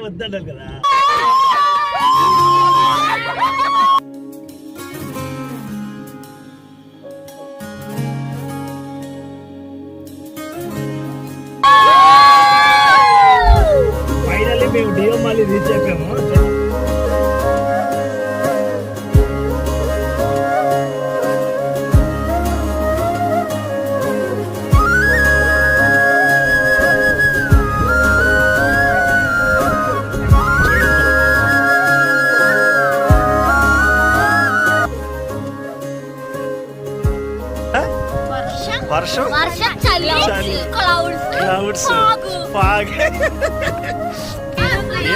వద్దంటారు కదా. ఫైనల్లీ మేము డియోమాలి రీచ్ అయిపోయాము. వర్షం, క్లౌడ్స్, ఫాగ్.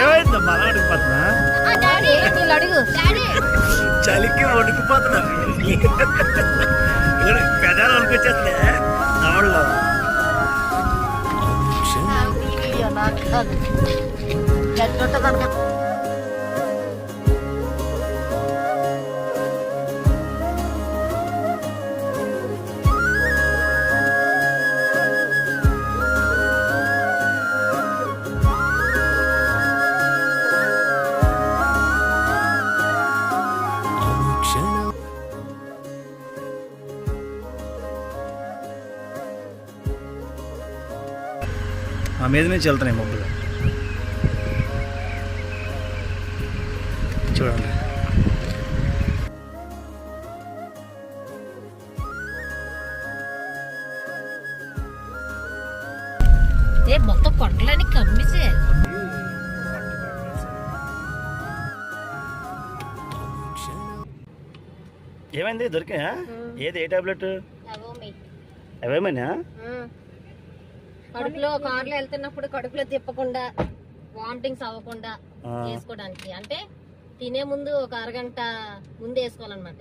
ఏమైందా మనడిపోతున్నా? చలికి వణికిపోతున్నా. పెదాలు వణికొచ్చేస్తే తమిళలో. ఆ మీద నుంచి వెళ్తున్నాయి మబ్బులు చూడండి. మొత్తం కొండలని కమ్మిసే. ఏమైంది దొరికా? ఏది ఏ టాబ్లెట్? అవేమైనా కడుపులో కార్లో వెళ్తున్నప్పుడు కడుపులో తిప్పకుండా వామిటింగ్స్ అవ్వకుండా చేసుకోవడానికి, అంటే తినే ముందు ఒక అరగంట ముందు వేసుకోవాలన్నమాట.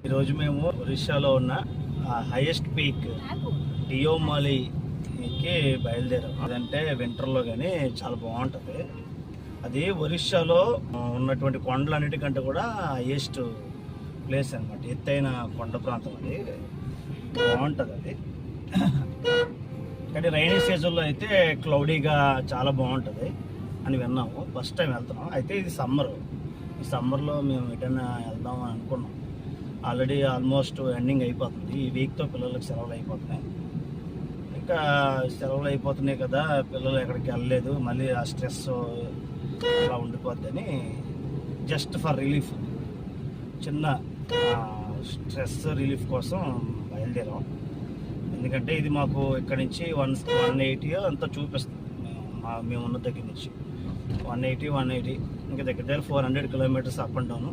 ఈరోజు మేము ఒరిస్సాలో ఉన్న హైయెస్ట్ పీక్ డియోమాలికి బయలుదేరాం. అదంటే వింటర్లో కానీ చాలా బాగుంటుంది. అది ఒరిస్సాలో ఉన్నటువంటి కొండలన్నిటికంటే కూడా హైయెస్ట్ ప్లేస్ అనమాట. ఎత్తైన కొండ ప్రాంతం అది, బాగుంటుంది అది. కానీ రైనీ సీజన్లో అయితే క్లౌడీగా చాలా బాగుంటుంది అని విన్నాము. ఫస్ట్ టైం వెళ్తున్నాం. అయితే ఇది సమ్మర్. ఈ సమ్మర్లో మేము ఎటైనా వెళ్దాం అని అనుకున్నాం. ఆల్రెడీ ఆల్మోస్ట్ ఎండింగ్ అయిపోతుంది. ఈ వీక్తో పిల్లలకు సెలవులు అయిపోతున్నాయి. ఇంకా సెలవులు అయిపోతున్నాయి కదా, పిల్లలు ఎక్కడికి వెళ్ళలేదు, మళ్ళీ ఆ స్ట్రెస్ అలా ఉండిపోద్దని జస్ట్ ఫర్ రిలీఫ్, చిన్న స్ట్రెస్ రిలీఫ్ కోసం బయలుదేరాం. ఎందుకంటే ఇది మాకు ఇక్కడ నుంచి 180 అంతా చూపిస్తుంది. మేమున్న దగ్గర నుంచి 180 ఇంకా దగ్గర 400 kilometres up and down.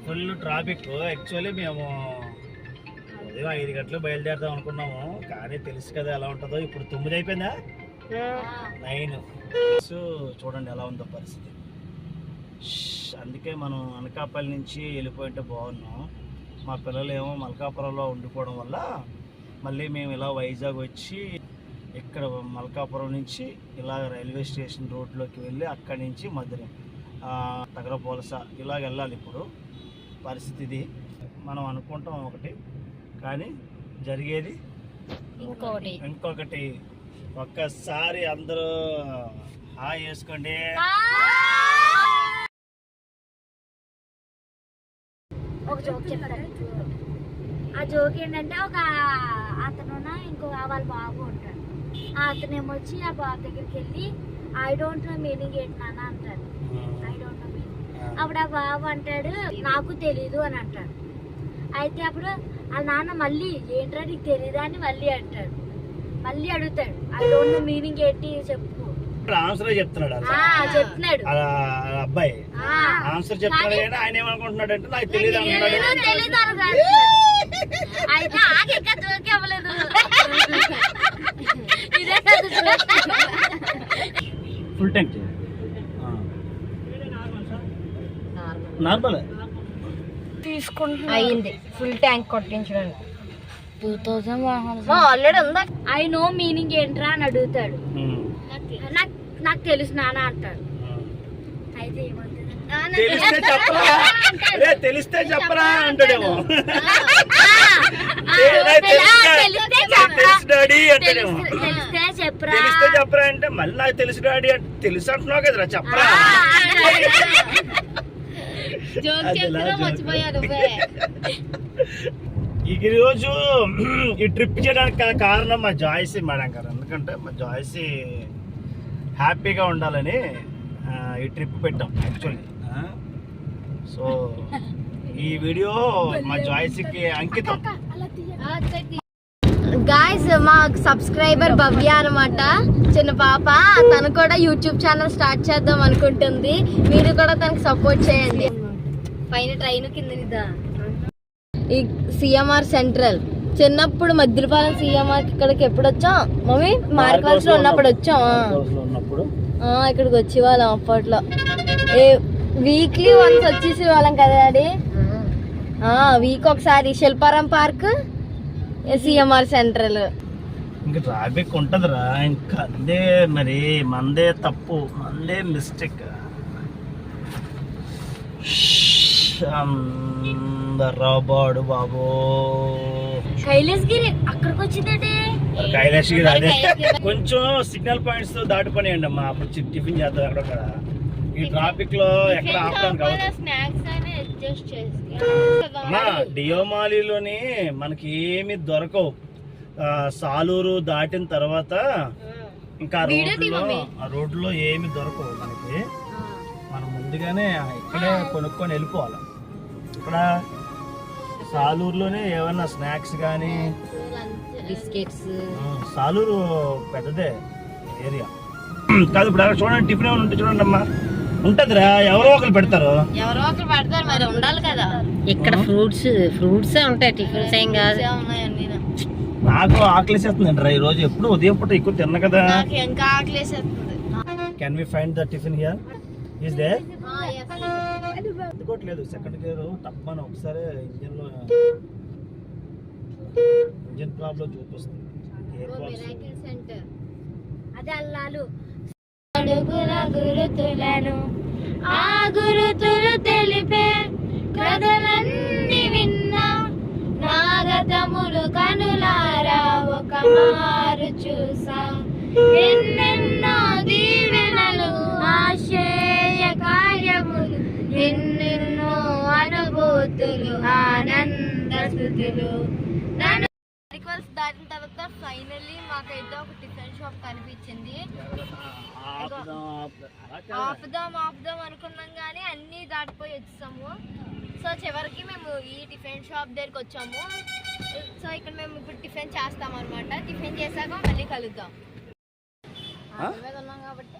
Full traffic. Actually మేము ఉదయం 5 గంటలు బయలుదేరుదాం అనుకున్నాము, కానీ తెలుసు కదా ఎలా ఉంటుందో. ఇప్పుడు 9 అయిపోయిందా? 9. సో చూడండి ఎలా ఉందో పరిస్థితి. అందుకే మనం అనకాపల్లి నుంచి వెళ్ళిపోయింటే బాగున్నాం. మా పిల్లలు ఏమో మల్కాపురంలో ఉండిపోవడం వల్ల మళ్ళీ మేము ఇలా వైజాగ్ వచ్చి ఇక్కడ మల్కాపురం నుంచి ఇలా రైల్వే స్టేషన్ రోడ్లోకి వెళ్ళి అక్కడి నుంచి మధురై, తగరపోలస ఇలాగ వెళ్ళాలి. ఇప్పుడు పరిస్థితి ఇది. మనం అనుకుంటాం ఒకటి, కానీ జరిగేది ఇంకొకటి. ఒక్కసారి అందరూ హాయ్ వేసుకోండి. ఒక జోక్ చెప్తారు. ఆ జోక్ ఏంటంటే, ఒక అతను ఇంకో వాళ్ళ బాబు ఉంటాడు. అతనేమో వచ్చి ఆ బాబు దగ్గరికి వెళ్ళి ఐ డోంట్ నో మీనింగ్ ఏంటి నాన్న అంటాడు. I don't know meaning. అప్పుడు ఆ బాబు అంటాడు నాకు తెలీదు అని అంటాడు. అయితే అప్పుడు ఆ నాన్న మళ్ళీ ఏంట్రా నీకు తెలీదా అని మళ్ళీ అంటాడు. మళ్ళీ అడుగుతాడు ఐ డోంట్ నో మీనింగ్ ఏంటి చెప్పు. ఆన్సర్ చెప్తున్నాడు చెప్తున్నాడు అబ్బాయి. ఆన్సర్ చెప్తున్నాడు. ఆయన ఏమనుకుంటున్నాడు అంటే నాకు తెలియదు అంటున్నాడు. అయితే ఆకెక్క జోక్ అవ్వలేదు. ఫుల్ ట్యాంక్ నార్మల్ తీసుకుంటా అయింది. ఫుల్ ట్యాంక్ కొట్టించడానికి 2000 ఆల్రెడీ ఉందా. ఐ నో మీనింగ్ ఏంట్రా అని అడుగుతాడు. నాకు తెలుసు నాన్న అంటాడు. అయితే తెలిస్తే చెప్పరా అంటాడేమో. డాడీ అంటేనేమో తెలిస్తే చెప్పరా తెలిస్తే చెప్పరా అంటే మళ్ళీ నాకు తెలుసు డాడీ అంటే తెలుసు అంటున్నావు కదరా చెప్పరా. ఈ రోజు ఈ ట్రిప్ చేయడానికి కారణం మా జాయ్సీ మేడం గారు. ఎందుకంటే మా జాయ్సీ హ్యాపీగా ఉండాలని ఈ ట్రిప్ పెట్టాం యాక్చువల్లీ. సో ఈ వీడియో మా జాయ్సీకి అంకితం. గాయ్స్ మా సబ్స్క్రైబర్ భవ్య అనమాట, చిన్న పాప. తను కూడా యూట్యూబ్ ఛానల్ స్టార్ట్ చేద్దాం అనుకుంటుంది. మీరు కూడా తనకి సపోర్ట్ చేయండి. పైన ట్రైన్ కింద ఈ సిఎంఆర్ సెంట్రల్. చిన్నప్పుడు మధ్యపాలెం సిఎంఆర్ ఇక్కడికి ఎప్పుడు వచ్చాం మమ్మీ? మార్కల్స్ లో ఉన్నప్పుడు వచ్చాం. ఇక్కడికి వచ్చేవాళ్ళం అప్పట్లో. వీక్లీ వన్స్ వచ్చేసి వాళ్ళం కదా డాడీ. వీక్ ఒకసారి శిల్పారాం పార్క్, సిఎంఆర్ సెంట్రల్. ఇంకా ట్రాఫిక్ ఉంటదిరా. ఇంకా అదే మరి మందే తప్పు, మందే మిస్టేక్. రాబాడు బాబో కైలాసగిరి అక్కడికి వచ్చిందంటే కైలాసగిరి అదే కొంచెం సిగ్నల్ పాయింట్స్ దాటిపోయాయండి అమ్మా. అప్పుడు టిఫిన్ చేద్దాం అక్కడ కూడా. ఈ ట్రాఫిక్ లో ఎక్కడ ఆపడానికి అమ్మా. డియోమాలిలోని మనకి ఏమి దొరకవు. సాలూరు దాటిన తర్వాత ఇంకా ఆ రోడ్లో ఏమి దొరకవు మనకి. మనం ముందుగానే ఇక్కడే కొనుక్కొని వెళ్ళిపోవాలి. ఇక్కడ సాలూరులోనే ఏమన్నా స్నాక్స్ కానీ బిస్కెట్స్. సాలూరు పెద్దదే ఏరియా కాదు. ఇప్పుడు అక్కడ చూడండి టిఫిన్ ఏమైనా ఉంటే చూడండి అమ్మా. ఉంటదిరా, ఎవరో ఒకరు పెడతారు. ఎవరో ఒకరు పెడతారు, మరి ఉండాలి కదా. ఇక్కడ ఫ్రూట్స్ ఉంటాయి, టిఫిన్స్ ఏం కాదు. నాకు ఆకలిసేస్తుందండి రా ఈ రోజు. ఎప్పుడు ఉదయం పూట ఎక్కువ తిన్న కదా. ఇంకా ఆకలిసేస్తుంది. Can we find the tiffin here? Is there? అందుకోవట్లేదు. సెకండ్ గేర్ తప్పని ఒకసారి ఇంజన్ ప్రాబ్లం చూపిస్తుంది. అదే అల్లాలు అడుగుల గురుతులను ఆ గురుతులు తెలిపే కథలన్నీ విన్నా నాగతములు కనులారా ఒక మారు చూసా. ఎన్నెన్నో దీవెనలు ఆశయ కార్యములు, ఎన్నెన్నో అనుభూతులు ఆనంద స్థుతులు. దాటిన తర్వాత ఫైనల్లీ మాకైతే ఒక టిఫిన్ షాప్ కనిపించింది. ఆపుదాం అనుకున్నాం కానీ అన్ని దాటిపోయి వచ్చాము. సో చివరికి మేము ఈ టిఫిన్ షాప్ దగ్గరికి వచ్చాము. సో ఇక్కడ మేము ఇప్పుడు టిఫిన్ చేస్తాం అనమాట. టిఫిన్ చేశాక మళ్ళీ కలుద్దాం. కాబట్టి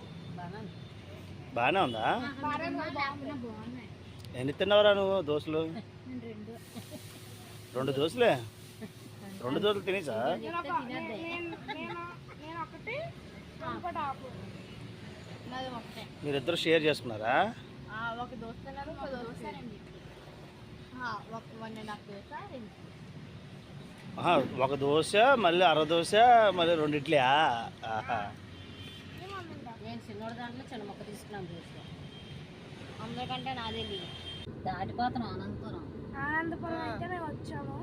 బాగానే ఉందా? ఎన్ని తిన్నావురా నువ్వు దోశలు? 2 దోశలే? 2 దోశలు తినేసా? మీరిద్దరు షేర్ చేసుకున్నారా? ఒక దోశ తిన్నారు, ఒక దోశ 1.5 దోశ. ఒక దోశ మళ్ళీ 1/2 దోశ మళ్ళీ 2 ఇడ్లీ. నేను చిన్నోడి దాంట్లో చిన్న మొక్క తీసుకున్నాను దోశ. అందరికంటే నాదే దాటిపోతున్నాం. అనంతపురం అయితే మేము వచ్చాము.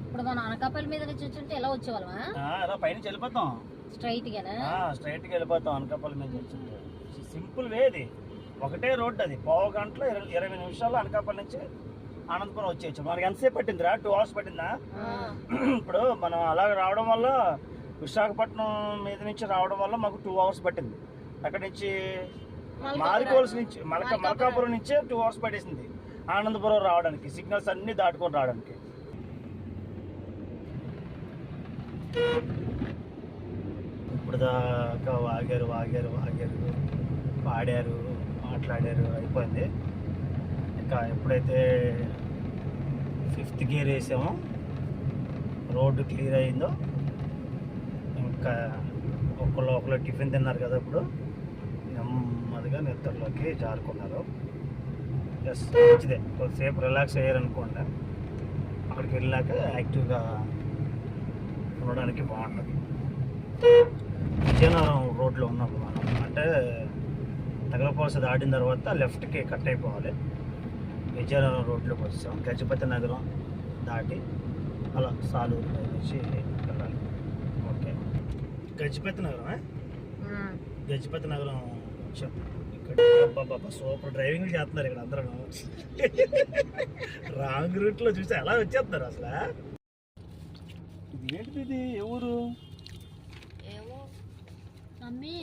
ఇప్పుడు మన అనకాపల్లి మీద నుంచి వచ్చుంటే ఎలా వచ్చేవాళ్ళమా? పైనుంచి వెళ్ళిపోతాం స్ట్రైట్ గా వెళ్ళిపోతాం. అనకాపల్లి మీద వచ్చింది సింపుల్ వే. ఇది ఒకటే రోడ్. అది 1/2 గంటలో 20 నిమిషాల్లో అనకాపల్లి నుంచి అనంతపురం వచ్చేయచ్చు. మనకి ఎంతసేపు పట్టిందిరా? 2 hours పట్టిందా? ఇప్పుడు మనం అలా రావడం వల్ల విశాఖపట్నం మీద నుంచి రావడం వల్ల మాకు 2 hours పట్టింది. అక్కడి నుంచి మారికోల్స్ నుంచి మల్కాపురం నుంచే 2 hours పట్టేసింది అనంతపురం రావడానికి, సిగ్నల్స్ అన్ని దాటుకొని రావడానికి. ఇప్పుడు దాకా వాగారు పాడారు, మాట్లాడారు, అయిపోయింది. ఇంకా ఎప్పుడైతే 5th గేర్ వేసామో రోడ్డు క్లియర్ అయిందో ఇంకా ఒకళ్ళు టిఫిన్ తిన్నారు కదా. ఇప్పుడు నెమ్మదిగా నిద్రలోకి జారుకున్నారు. ఎస్ మంచిదే. కొద్దిసేపు రిలాక్స్ అయ్యారనుకోండి, అక్కడికి వెళ్ళాక యాక్టివ్గా ఉండడానికి బాగుంటుంది. విజయనగరం రోడ్లో ఉన్నాం మనం. అంటే తగలపాలస దాటిన తర్వాత లెఫ్ట్కి కట్ అయిపోవాలి. విజయనగరం రోడ్లోకి వచ్చాం. గజపతి నగరం దాటి అలా సాలూరు నుంచి వెళ్ళాలి. ఓకే, గజపతి నగరం. గజపతి నగరం వచ్చాం. ఇక్కడ బాబా సూపర్ డ్రైవింగ్ చేస్తున్నారు ఇక్కడ అందరూ. రాంగ్ రూట్లో చూసి ఎలా వచ్చేస్తున్నారు అసలు. ఇది ఏంటిది, ఇది ఎవరు? ఏమో మమ్మీ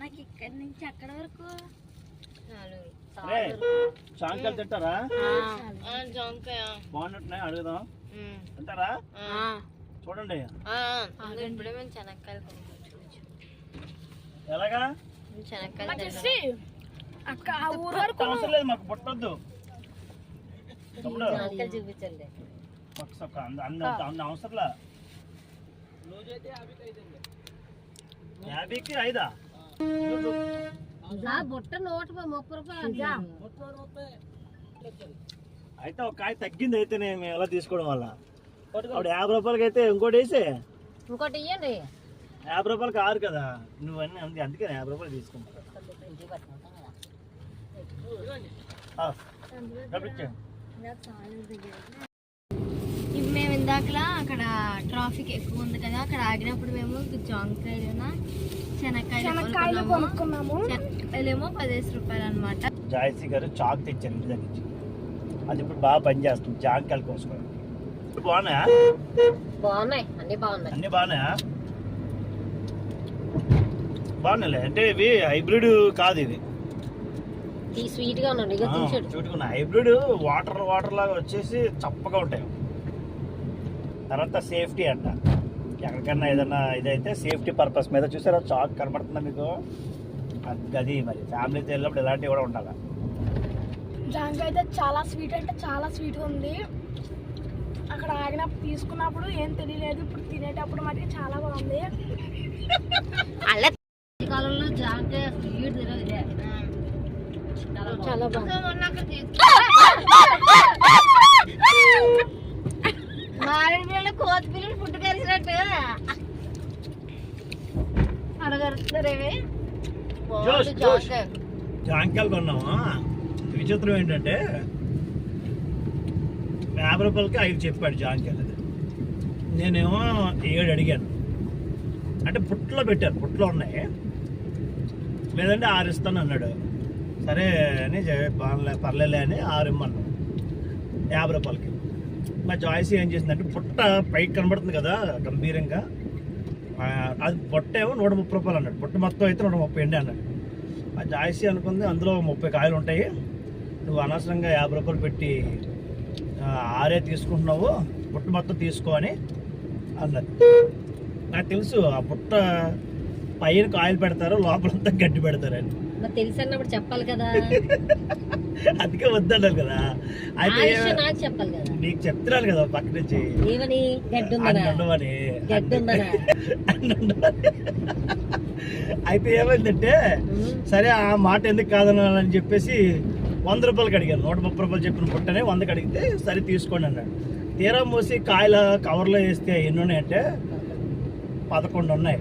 నాకు ఇక్కడి నుంచి అక్కడ వరకు జాంకాయలు తింటారా? జాంకాయ బాగున్నట్టున్నాయి, అడుగుదాం. తింటారా? చూడండి ఇప్పుడే మేము శనక్కాయలు ఎలాగా శనక్కాయలు అవసరం లేదు, మాకు పుట్టద్దు. చూపించండి అవసరంలా. 50కి 5. బుట్ట 130 రూపాయలు. అయితే ఒక కాయ తగ్గింది అయితేనే మేము ఎలా తీసుకోవడం వల్ల. అప్పుడు 50 రూపాయలకి అయితే ఇంకోటి వేసి ఇంకోటి ఇవ్వండి. 50 రూపాయలకి 6 కదా నువ్వన్నీ, అందుకే 50 రూపాయలు తీసుకుంటా. మేము ఇందాకలా అక్కడ ట్రాఫిక్ ఎక్కువ ఉంది కదా, అక్కడ ఆగినప్పుడు మేము జాంకాయలు శనక్కాయలు కొనుక్కున్నాము. శనక్కాయలేమో 15 రూపాయలు అనమాట. జాయసి గారు చాక్ తెచ్చారు ఇంటి దగ్గర నుంచి, అది ఇప్పుడు బాగా పనిచేస్తుంది జాంకాయలు కోసుకోవడం. బాగున్నాయా? బాగున్నాయి, అన్ని బాగున్నాయి. అన్ని బాగున్నాయా? బాగున్నాయిలే, అంటే ఇవి హైబ్రిడ్ కాదు, ఇవి స్వీట్ గా ఉన్నాయి. చూటుకున్నా హైబ్రిడ్ వాటర్ లాగా వచ్చేసి చప్పగా ఉంటాయి. తర్వాత సేఫ్టీ అంట, ఎక్కడికన్నా ఏదన్నా ఇదైతే సేఫ్టీ పర్పస్ మీద. చూసారా చాక్ కనబడుతుందా మీకు? అది మరి ఫ్యామిలీతో వెళ్ళినప్పుడు ఇలాంటివి కూడా ఉండాలి. జాంకాయ అయితే చాలా స్వీట్, అంటే చాలా స్వీట్గా ఉంది. అక్కడ ఆగినప్పుడు తీసుకున్నప్పుడు ఏం తెలియలేదు, ఇప్పుడు తినేటప్పుడు మటుకు చాలా బాగుంది. కాలంలో జాంకాయ స్వీట్ తినదు, చాలా బాగుంది. మారేడు పిల్లలు కోతి పిల్లలు ఫుడ్ కలిసినట్టు అడగరుస్తారేవి. జాంకాయలు కొన్నామా? విచిత్రం ఏంటంటే 50 రూపాయలకి 5 చెప్పాడు జాంకాయలు. నేనేమో 7 అడిగాను. అంటే పుట్లో పెట్టారు, పుట్లో ఉన్నాయి, లేదంటే 6 ఇస్తాను అన్నాడు. సరే అని పర్లేలే అని 6 ఇమ్మన్నాడు 50 రూపాయలకి. మా జాయిస్ ఏం చేసిందంటే పుట్ట పైకి కనబడుతుంది కదా గంభీరంగా, అది పొట్ట ఏమో 130 రూపాయలు అన్నాడు. పుట్ట మొత్తం అయితే 130 అన్నాడు. మా జాయిసీ అనుకుంది అందులో 30 కాయలు ఉంటాయి, నువ్వు అనవసరంగా 50 రూపాయలు పెట్టి 6 తీసుకుంటున్నావు, పుట్ట మొత్తం తీసుకో అని అన్నది. నాకు తెలుసు ఆ పుట్ట పైన కాయలు పెడతారు, లోపలంతా గడ్డి పెడతారని తెలుసు అన్నప్పుడు చెప్పాలి కదా. అందుకే వద్దన్నారు కదా. అయితే నాకు చెప్పాలి కదా, నీకు చెప్తున్నాను కదా పక్క నుంచి ఉండమని. అయితే ఏమైందంటే సరే ఆ మాట ఎందుకు కాదనాలని చెప్పేసి 100 రూపాయలకి అడిగాను. 130 రూపాయలు చెప్పిన పుట్టనే 100కి అడిగితే సరే తీసుకోండి అన్నాడు. తీరా మూసి కాయల కవర్లో వేస్తే ఎన్ని ఉన్నాయంటే 11 ఉన్నాయి.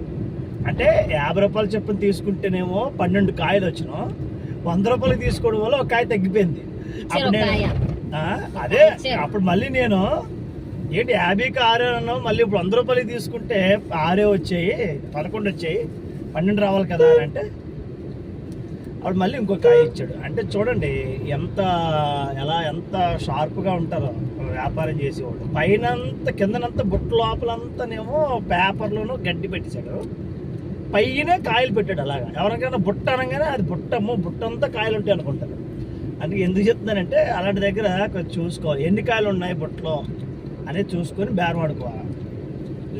అంటే 50 రూపాయలు చెప్పిన తీసుకుంటేనేమో 12 కాయలు వచ్చినాయి. 100 రూపాయలకి తీసుకోవడం వల్ల ఒక కాయ తగ్గిపోయింది. అప్పుడు నేను అదే అప్పుడు మళ్ళీ నేను ఏంటి 50కి 6 అన్నావు, మళ్ళీ ఇప్పుడు 100 రూపాయలకి తీసుకుంటే 6 వచ్చాయి, 11 వచ్చాయి, 12 రావాలి కదా అని అంటే అప్పుడు మళ్ళీ ఇంకో కాయ ఇచ్చాడు. అంటే చూడండి ఎంత షార్ప్గా ఉంటారో వ్యాపారం చేసేవాడు. పైనంత కిందనంతా బుట్ట లోపలంతానేమో పేపర్లోనూ గడ్డి పెట్టేశాడు, పైన కాయలు పెట్టాడు. అలాగా ఎవరికైనా బుట్ట అనగానే అది బుట్ట అంతా కాయలు ఉంటాయి అనుకుంటారు. అందుకే ఎందుకు చెప్తున్నానంటే అలాంటి దగ్గర కొంచెం చూసుకోవాలి, ఎన్ని కాయలు ఉన్నాయి బుట్టలో అనేది చూసుకొని బేరం ఆడుకోవాలి.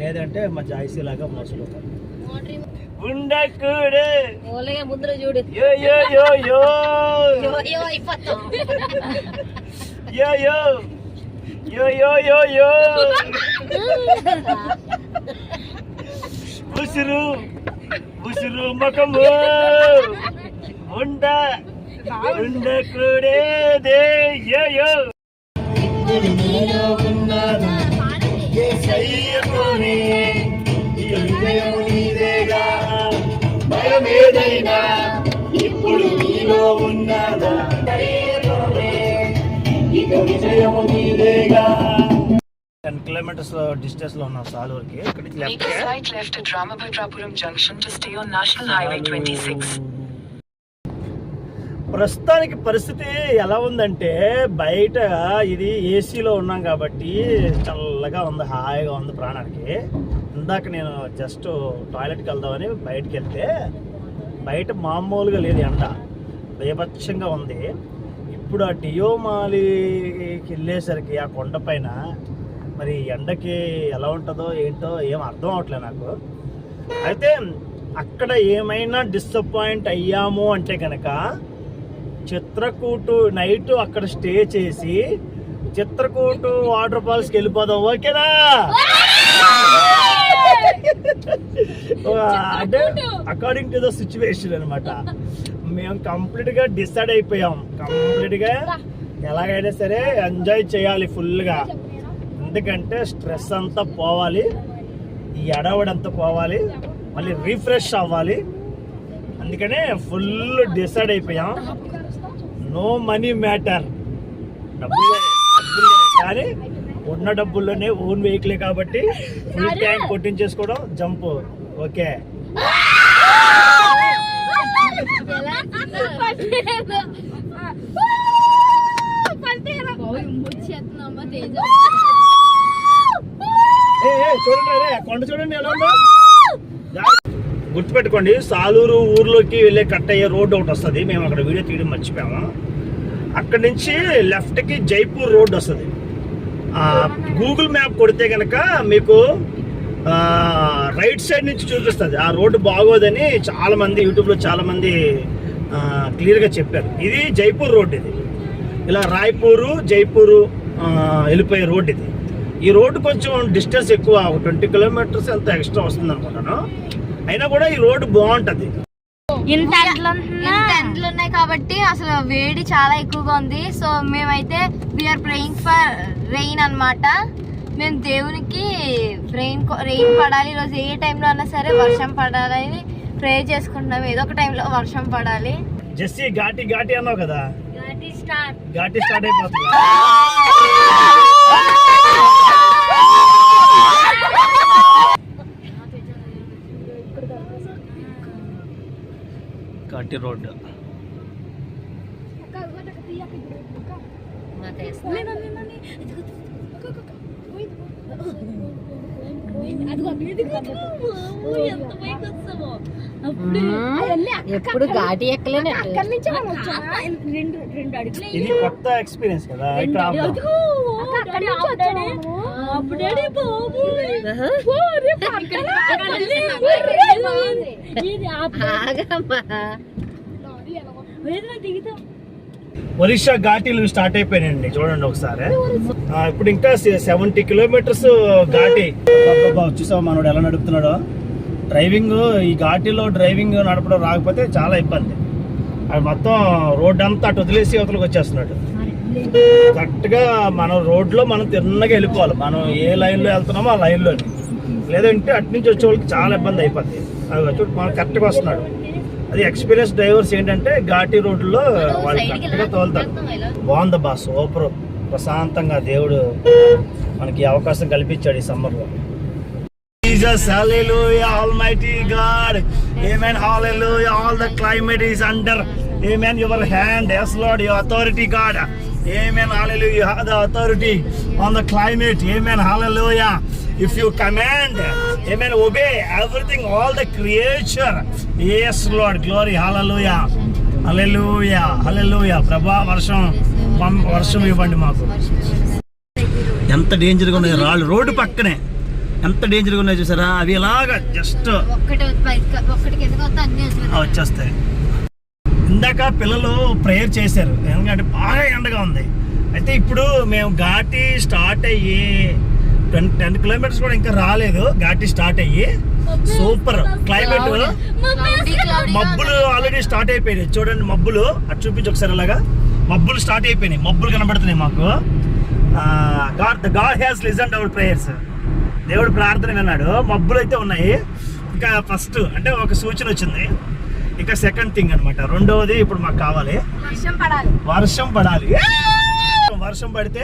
లేదంటే మా జాయిసీ లాగా మోసపోతారు. ముందు చూడు ఉసురు ఉసురు ముఖము ఉండకూడేదే యో భయమేదైనా ఇప్పుడు నీలో ఉన్నదా, ఇక విజయము నీదేగా. 10 కిలోమీటర్స్ డిస్టెన్స్ లో ఉన్నాం సాలూరుకి. ఇక్కడ నుంచి Make a slight left at Ramabhadrapuram Junction to stay on National Highway 26. ప్రస్తుతానికి పరిస్థితి ఎలా ఉందంటే బయట ఇది ఏసీలో ఉన్నాం కాబట్టి చల్లగా ఉంది, హాయిగా ఉంది ప్రాణానికి. ఇందాక నేను జస్ట్ టాయిలెట్కి వెళ్దామని బయటకు వెళ్తే బయట మామూలుగా లేదు, ఎండ బీభత్సంగా ఉంది. ఇప్పుడు ఆ డియోమాలికి వెళ్ళేసరికి ఆ కొండపైన మరి ఎండకి ఎలా ఉంటుందో ఏంటో ఏం అర్థం అవట్లేదు నాకు. అయితే అక్కడ ఏమైనా డిసప్పాయింట్ అయ్యాము అంటే కనుక చిత్రకూటు నైట్ అక్కడ స్టే చేసి చిత్రకూటు వాటర్ ఫాల్స్కి వెళ్ళిపోదాం, ఓకేనా? అంటే అకార్డింగ్ టు ద సిచ్యువేషన్ అనమాట. మేము కంప్లీట్గా డిసైడ్ అయిపోయాం, కంప్లీట్గా ఎలాగైనా సరే ఎంజాయ్ చేయాలి ఫుల్గా. ఎందుకంటే స్ట్రెస్ అంతా పోవాలి, ఈ ఎడవడి అంతా పోవాలి, మళ్ళీ రీఫ్రెష్ అవ్వాలి. అందుకనే ఫుల్ డిసైడ్ అయిపోయాం. నో మనీ మ్యాటర్, డబ్బులు కానీ ఉన్న డబ్బుల్లోనే ఓన్ వెహికలే కాబట్టి ఫుల్ ట్యాంక్ కొట్టించేసుకోవడం, జంప్. ఓకే, చూడండి రే కొండ చూడండి ఎలా ఉందో. గుర్తుపెట్టుకోండి, సాలూరు ఊర్లోకి వెళ్ళే కట్ అయ్యే రోడ్ ఒకటి వస్తుంది. మేము అక్కడ వీడియో తీయడం మర్చిపోయాము. అక్కడి నుంచి లెఫ్ట్కి జైపూర్ రోడ్ వస్తుంది. గూగుల్ మ్యాప్ కొడితే కనుక మీకు రైట్ సైడ్ నుంచి చూపిస్తుంది. ఆ రోడ్డు బాగోదని చాలామంది యూట్యూబ్లో చాలామంది క్లియర్గా చెప్పారు. ఇది జైపూర్ రోడ్, ఇది ఇలా రాయ్పూరు జైపూరు వెళ్ళిపోయే రోడ్ ఇది. ఈ రోడ్డు కొంచెం డిస్టెన్స్ ఎక్కువ, 20 కిలోమీటర్స్ ఎంత ఎక్స్ట్రా వస్తుంది అనుకుంటాను. అయినా కూడా ఈ రోడ్డు బాగుంటది. ఇంత ఎండలు ఉన్నాయి కాబట్టి అసలు వేడి చాలా ఎక్కువగా ఉంది. సో మేమైతే వీఆర్ ప్రేయింగ్ ఫర్ రెయిన్ అన్నమాట. మేము దేవునికి రెయిన్ పడాలి, ఈరోజు ఏ టైంలో అయినా సరే వర్షం పడాలని ప్రే చేసుకుంటున్నాం. ఏదో ఒక టైంలో వర్షం పడాలి. జెస్సీ ఘాటి ఘాటి అన్నావు కదా, ఘాటి స్టార్ట్ అయిపోతుంది. ఘాటి రోడ్ ఎప్పుడు ఘాటి ఎక్కలేనట్టు. ఇది కొత్త ఎక్స్పీరియన్స్ కదా. ఒరిస్సా ఘాటీలు స్టార్ట్ అయిపోయినాయండి, చూడండి ఒకసారి. ఇప్పుడు ఇంకా 70 కిలోమీటర్స్ ఘాటి. చూసావు మనోడు ఎలా నడుపుతున్నాడో డ్రైవింగ్. ఈ ఘాటీలో డ్రైవింగ్ నడపడం రాకపోతే చాలా ఇబ్బంది. అది మొత్తం రోడ్ అంతా అటు వదిలేసి అవతలకు వచ్చేస్తున్నాడు. కరెక్ట్గా మన రోడ్లో మనం తిన్నగా వెళ్ళిపోవాలి. మనం ఏ లైన్లో వెళ్తున్నామో ఆ లైన్లో, లేదంటే అటు నుంచి వచ్చే వాళ్ళకి చాలా ఇబ్బంది అయిపోద్ది. అది చూడు మనం కరెక్ట్గా వస్తున్నాడు. అది ఎక్స్పీరియన్స్ డ్రైవర్స్ ఏంటంటే ఘాటీ రోడ్లో వాళ్ళు కరెక్ట్గా తోలుతారు. బాగుందబ్బా, సూపర్. ప్రశాంతంగా దేవుడు మనకి అవకాశం కల్పించాడు ఈ సమ్మర్లో. Jesus, hallelujah, almighty God, amen, hallelujah, all the climate is under, amen, your hand, yes Lord, your authority God, amen, hallelujah, you have the authority on the climate, amen, hallelujah. If you command, amen, obey everything, all the creature, yes Lord, glory, hallelujah, hallelujah, hallelujah. ప్రభా వర్షం ఇవ్వండి మాకు. ఎంత డేంజర్గా ఉన్నాయి రాళ్ళు road పక్కనే, ఎంత డేంజర్గా ఉన్నాయి చూసారా. అవి ఇలాగా జస్ట్ వచ్చేస్తాయి. ఇందాక పిల్లలు ప్రేయర్ చేశారు ఎందుకంటే బాగా ఎండగా ఉంది. అయితే ఇప్పుడు మేము ఘాటి స్టార్ట్ అయ్యి 10 కిలోమీటర్స్ కూడా ఇంకా రాలేదు. ఘాటి స్టార్ట్ అయ్యి సూపర్ క్లైమేట్. మబ్బులు ఆల్రెడీ స్టార్ట్ అయిపోయినాయి, చూడండి మబ్బులు. అటు చూపించి ఒకసారి అలాగా మబ్బులు స్టార్ట్ అయిపోయినాయి, మబ్బులు కనబడుతున్నాయి మాకు. God has listened our prayers. దేవుడు ప్రార్థన విన్నాడు. మబ్బులు అయితే ఉన్నాయి. ఇంకా ఫస్ట్ అంటే ఒక సూచన వచ్చింది. ఇంకా సెకండ్ థింగ్ అనమాట, రెండవది ఇప్పుడు మాకు కావాలి వర్షం పడాలి. వర్షం పడితే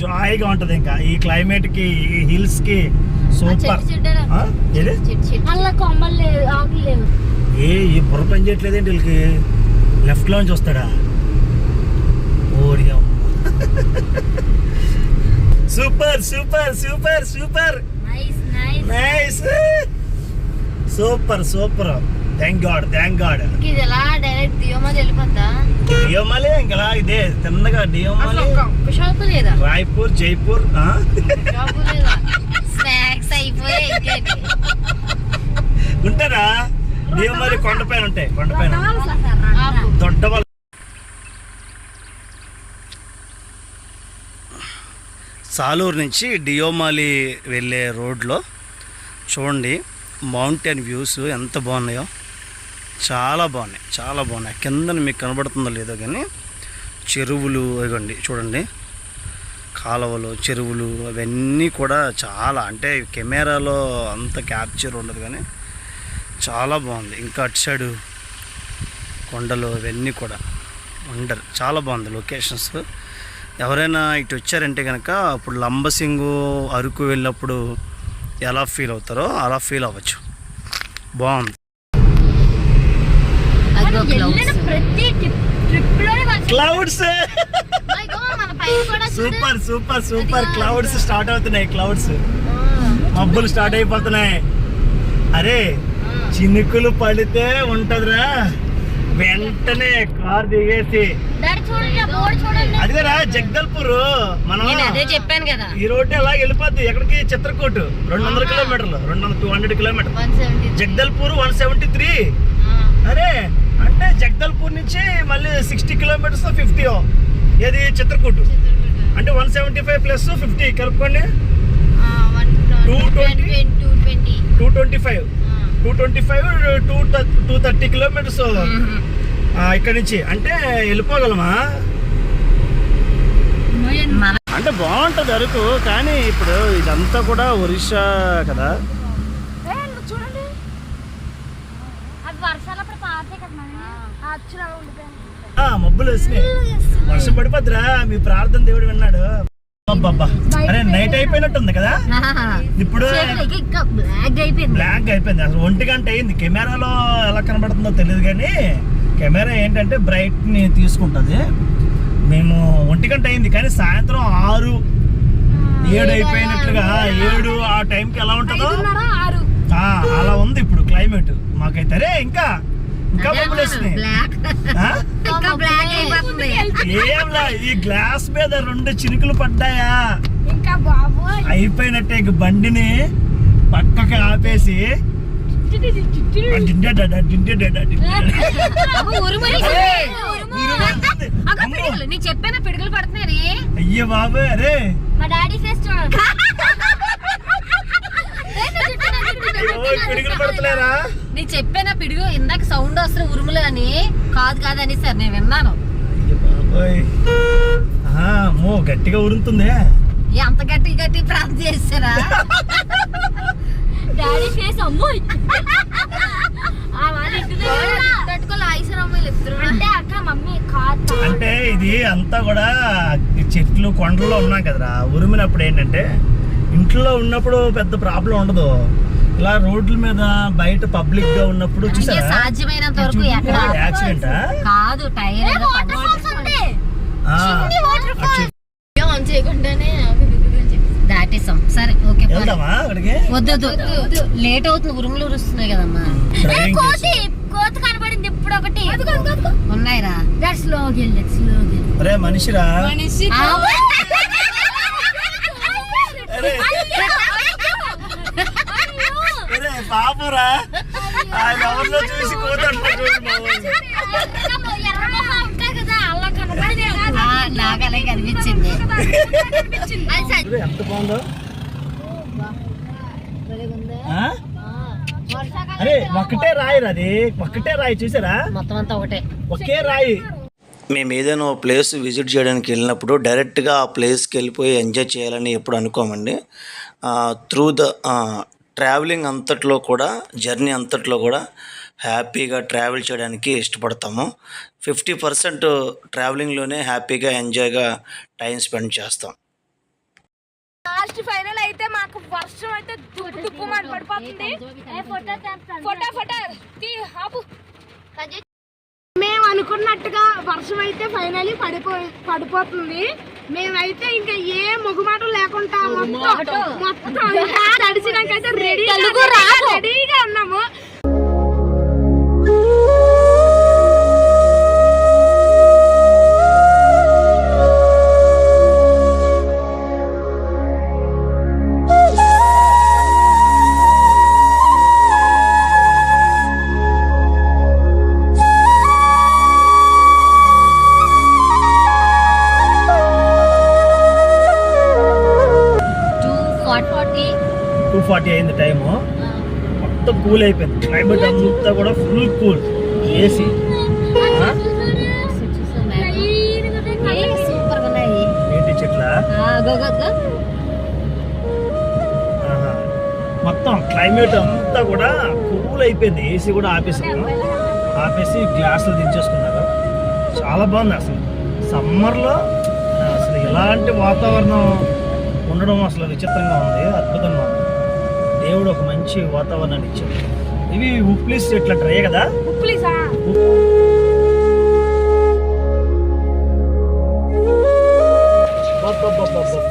జాయిగా ఉంటది ఇంకా ఈ క్లైమేట్ కి ఈ హిల్స్ కి సూపర్. అలా కొమ్మలు లేవు, ఆకులు లేవు. ఈ బుర్ర పని చేయట్లేదేంటి వీళ్ళకి? లెఫ్ట్ లోంచి వస్తాడా? ఓడియం. Super super super super nice nice. Nice super super. Thank god thank god. ఇది ఎలా డైరెక్ట్ దియోమాలి వెళ్ళిపోద్దా? డియోమాలి ఇంకా ఇదే తిన్నగా డియోమాలి, షాపు లేదా? రాయ్పూర్, జైపూర్. షాపు లేదా? స్నాక్స్ అయిపోయాయి ఇంకేంటి? ఉంటారా? డియోమాలి కొండపైన ఉంటాయి, కొండపైన ఆపు. దొడ్డ వాళ్ళు. సాలూరు నుంచి డియోమాలి వెళ్ళే రోడ్లో చూడండి మౌంటైన్ వ్యూస్ ఎంత బాగున్నాయో. చాలా బాగున్నాయి, చాలా బాగున్నాయి. కిందన మీకు కనబడుతుందో లేదో కానీ చెరువులు ఇవ్వండి చూడండి, కాలువలు, చెరువులు అవన్నీ కూడా చాలా, అంటే కెమెరాలో అంత క్యాప్చర్ ఉండదు కానీ చాలా బాగుంది. ఇంకా అటు సైడు కొండలు అవన్నీ కూడా చాలా బాగుంది లొకేషన్స్. ఎవరైనా ఇటు వచ్చారంటే కనుక అప్పుడు లంబసింగు, అరకు వెళ్ళినప్పుడు ఎలా ఫీల్ అవుతారో అలా ఫీల్ అవ్వచ్చు. బాగుంది. అదిగో వెళ్ళిన ప్రతి ట్రిప్ లోనే వర్షం. క్లౌడ్స్ My God, మన పైన కూడా చూడు. Super super super. Clouds start అవుతున్నాయి, క్లౌడ్స్ మబ్బులు స్టార్ట్ అయిపోతున్నాయి. అరే చినుకులు పడితే ఉంటదిరా, వెంటనే కార్ దిగేసి డాడీ చూడండి, ఆ బోర్డు చూడండి. అదిగరా జగదల్పూర్. మనం నేను అదే చెప్పాను కదా, ఈ రోడ్డు అలా వెళ్ళిపోద్ది ఎక్కడికి? చిత్రకూట్ 200 కిలోమీటర్లు, 200 కిలోమీటర్లు. 170. జగదల్పూర్ 173. అరే అంటే జగదల్పూర్ నుంచి మళ్ళీ 60 కిలోమీటర్స్ 50 ఏది చిత్రకూట్ అంటే 175 ప్లస్ 50 కలుపుకోండి 225 230 కిలోమీటర్స్ ఇక్కడ నుంచి. అంటే వెళ్ళిపోగలమా? అంటే బాగుంటది అరకు, కానీ ఇప్పుడు ఇదంతా కూడా ఒరిస్సా కదా. చూడండి అవి వర్షాలప్పుడు పాతే కదా మనం. అచ్చులా ఉండిపోయింది. మబ్బులు వేసినాయి, వర్షం పడిపోద్దిరా. మీ ప్రార్థన దేవుడు విన్నాడు. అబ్బబ్బా, అరే నైట్ అయిపోయినట్టుంది కదా ఇప్పుడు. బ్లాక్ అయిపోయింది, బ్లాక్ అయిపోయింది. అసలు 1 గంట అయింది. కెమెరాలో ఎలా కనబడుతుందో తెలియదు కానీ కెమెరా ఏంటంటే బ్రైట్ ని తీసుకుంటుంది. మేము 1 గంట అయింది కానీ సాయంత్రం 6, 7 అయిపోయినట్లుగా 7 ఆ టైంకి ఎలా ఉంటుందో 6 అలా ఉంది ఇప్పుడు క్లైమేట్ మాకైతే. అరే ఇంకా మబ్బులు వేసినాయి. బ్లాక్ ఇంకా బ్లాక్ అయిపోతుంది. ఏంలా ఈ గ్లాస్ మీద 2 చినుకులు పడ్డాయా ఇంకా బాబోయ్ అయిపోయినట్టే. ఇక బండిని పక్కకి ఆపేసి నీకు చెప్పాను పిడుగులు పడుతున్నాయని. అయ్యే బాబు, అరే మా డాడీ ఫేస్ చూడండి. పిడుగులు పడతలేరా? నీకు చెప్పానా పిడుగు ఇందాక సౌండ్ వస్తుంది ఉరుములు అని. కాదని సార్ నేను విన్నాను. అయ్య బాబోయ్, గట్టిగా ఉరుముతుంది. అంత గట్టి ప్రార్థన చేస్తారా? డాడీ ఫేస్ అమ్మో అంటే అక్క మమ్మీ కాదు. అంటే ఇది అంతా కూడా చెట్లు కొండల్లో ఉన్నాం కదరా. ఉరిమినప్పుడు ఏంటంటే ఇంట్లో ఉన్నప్పుడు పెద్ద ప్రాబ్లం ఉండదు. ఇలా రోడ్ల మీద బయట పబ్లిక్ గా ఉన్నప్పుడు చూసారా సాధ్యమైనంత వరకు యాక్సిడెంట్ కాదు, టైర్ ఆన్ చేయకుండానే దాటేసాం. సరే ఓకే, వెళ్దామా అక్కడికి? వద్దు లేట్ అవుతుంది, ఉరుములు ఉరుస్తున్నాయి కదమ్మా. కోత కనబడింది ఇప్పుడు ఒకటి ఉన్నాయిరా. స్లోగా అరే మనిషిరా, అరే పాపరా, ఆయన ఎవరిలో చూసి కోత నాకు అలాగే అనిపించింది. ఎంత బాగుందో. అరే ఒక్కటే రాయి, అది ఒక్కటే రాయి చూసారా? మొత్తం అంతా ఒకటే, ఒకే రాయి. మేము ఏదైనా ప్లేస్ విజిట్ చేయడానికి వెళ్ళినప్పుడు డైరెక్ట్గా ఆ ప్లేస్కి వెళ్ళిపోయి ఎంజాయ్ చేయాలని ఎప్పుడు అనుకోమండి. త్రూ ద ట్రావెలింగ్ అంతట్లో కూడా, జర్నీ అంతట్లో కూడా హ్యాపీగా ట్రావెల్ చేయడానికి ఇష్టపడతాము. 50% ట్రావెలింగ్లోనే హ్యాపీగా ఎంజాయ్గా టైం స్పెండ్ చేస్తాం. లాస్ట్ ఫైనల్ అయితే మాకు వర్షం అయితే దుప్పుమని పడిపోతుంది. మేము అనుకున్నట్టుగా వర్షం అయితే ఫైనలీ పడిపోతుంది. మేమైతే ఇంకా ఏ మొగుమాటం లేకుండా మొత్తం తడిచినాకైతే రెడీగా ఉన్నాము. అయింది టైము. మొత్తం కూల్ అయిపోయింది. క్లైమేట్ అంతా కూడా ఫుల్ కూల్. ఏసీ ఏంటి చెట్ల మొత్తం క్లైమేట్ అంతా కూడా కూల్ అయిపోయింది. ఏసీ కూడా ఆపేసి గ్లాసులు దించేసుకున్నారు. చాలా బాగుంది అసలు. సమ్మర్లో అసలు ఇలాంటి వాతావరణం ఉండడం అసలు విచిత్రంగా ఉంది, అద్భుతంగా ఉంది. దేవుడు ఒక మంచి వాతావరణాన్ని ఇచ్చాడు. ఇవి ఉప్లీస్ ఇట్లా ట్రై కదా,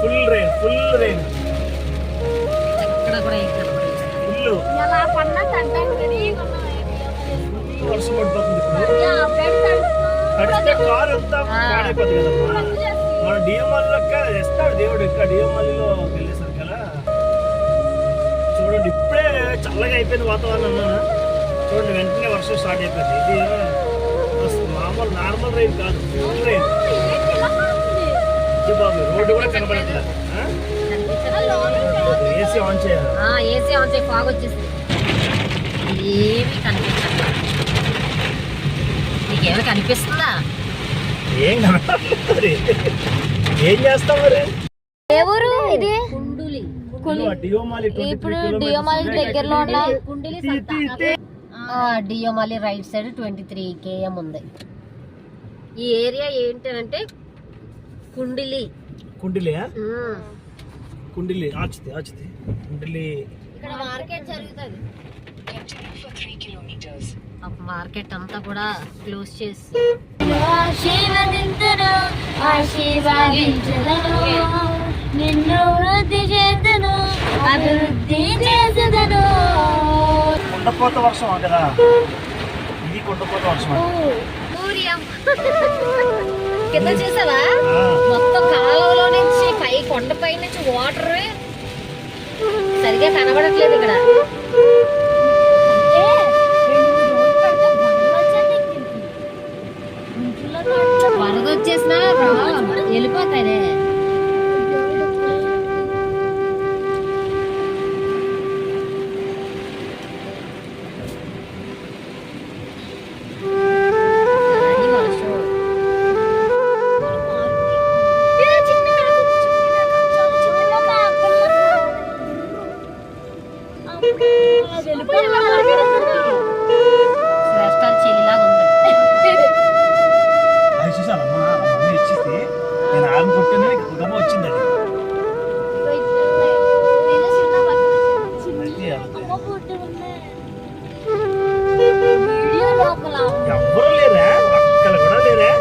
ఫుల్ రెయిన్ ఫుల్ వర్షం పడిపోతుంది. తడిస్తే కారు ఎంత పాడైపోతుంది కదమ్మా. మన డిఎంఆర్లో ఇస్తాడు దేవుడు. ఇంకా డిఎంఆర్లో వెళ్ళేసరికి కదా చూడండి, ఇప్పుడే చల్లగా అయిపోయింది వాతావరణం. చూడండి వెంటనే వర్షం స్టార్ట్ అయిపోయింది. ఇది మామూలు నార్మల్ రైన్ కాదు, ఫుల్ రైన్. బాబు రోడ్డు కూడా కనబడట్లేదు. ఏసీ ఆన్ చేయాలి. ఏసీ ఆన్ చేయి. ఫాగ్ వచ్చేసింది. ఏమి కనిపించట్లా. నీకేమైనా కనిపిస్తుందా? ఏం కనపడలేదు. ఏం చేస్తాం మరి? ఎవరు ఇది? ఇప్పుడు డియోమాలి దగ్గరలో ఉన్న డియోమాలి రైట్ సైడ్ 23 km ఉంది. ఈ ఏరియా ఏంటంటే కుండిలి. కుండిలి ఆచితే కుండిలి. ఇక్కడ మార్కెట్ జరుగుతుంది. మార్కెట్ అంతా కూడా క్లోజ్ చేసి నిన్ను వృద్ధి చేతను అభివృద్ధి చేసేదను. కుండపోత వర్షం కదా ఇది. కుండపోత వర్షం కింద చూసావా? మొత్తం కాలువలో నుంచి పై కొండపై నుంచి వాటర్ సరిగా కనబడట్లేదు ఇక్కడ. వరద వచ్చేసినా వెళ్ళిపోతాయి. చెల్లిలాగా ఉంది. అది చూసానమ్మా, మమ్మీ వచ్చేసి నేను ఆమె కొట్టిన గమ్మ వచ్చింది. ఎవ్వరు లేరా? అక్కడ కూడా లేరా?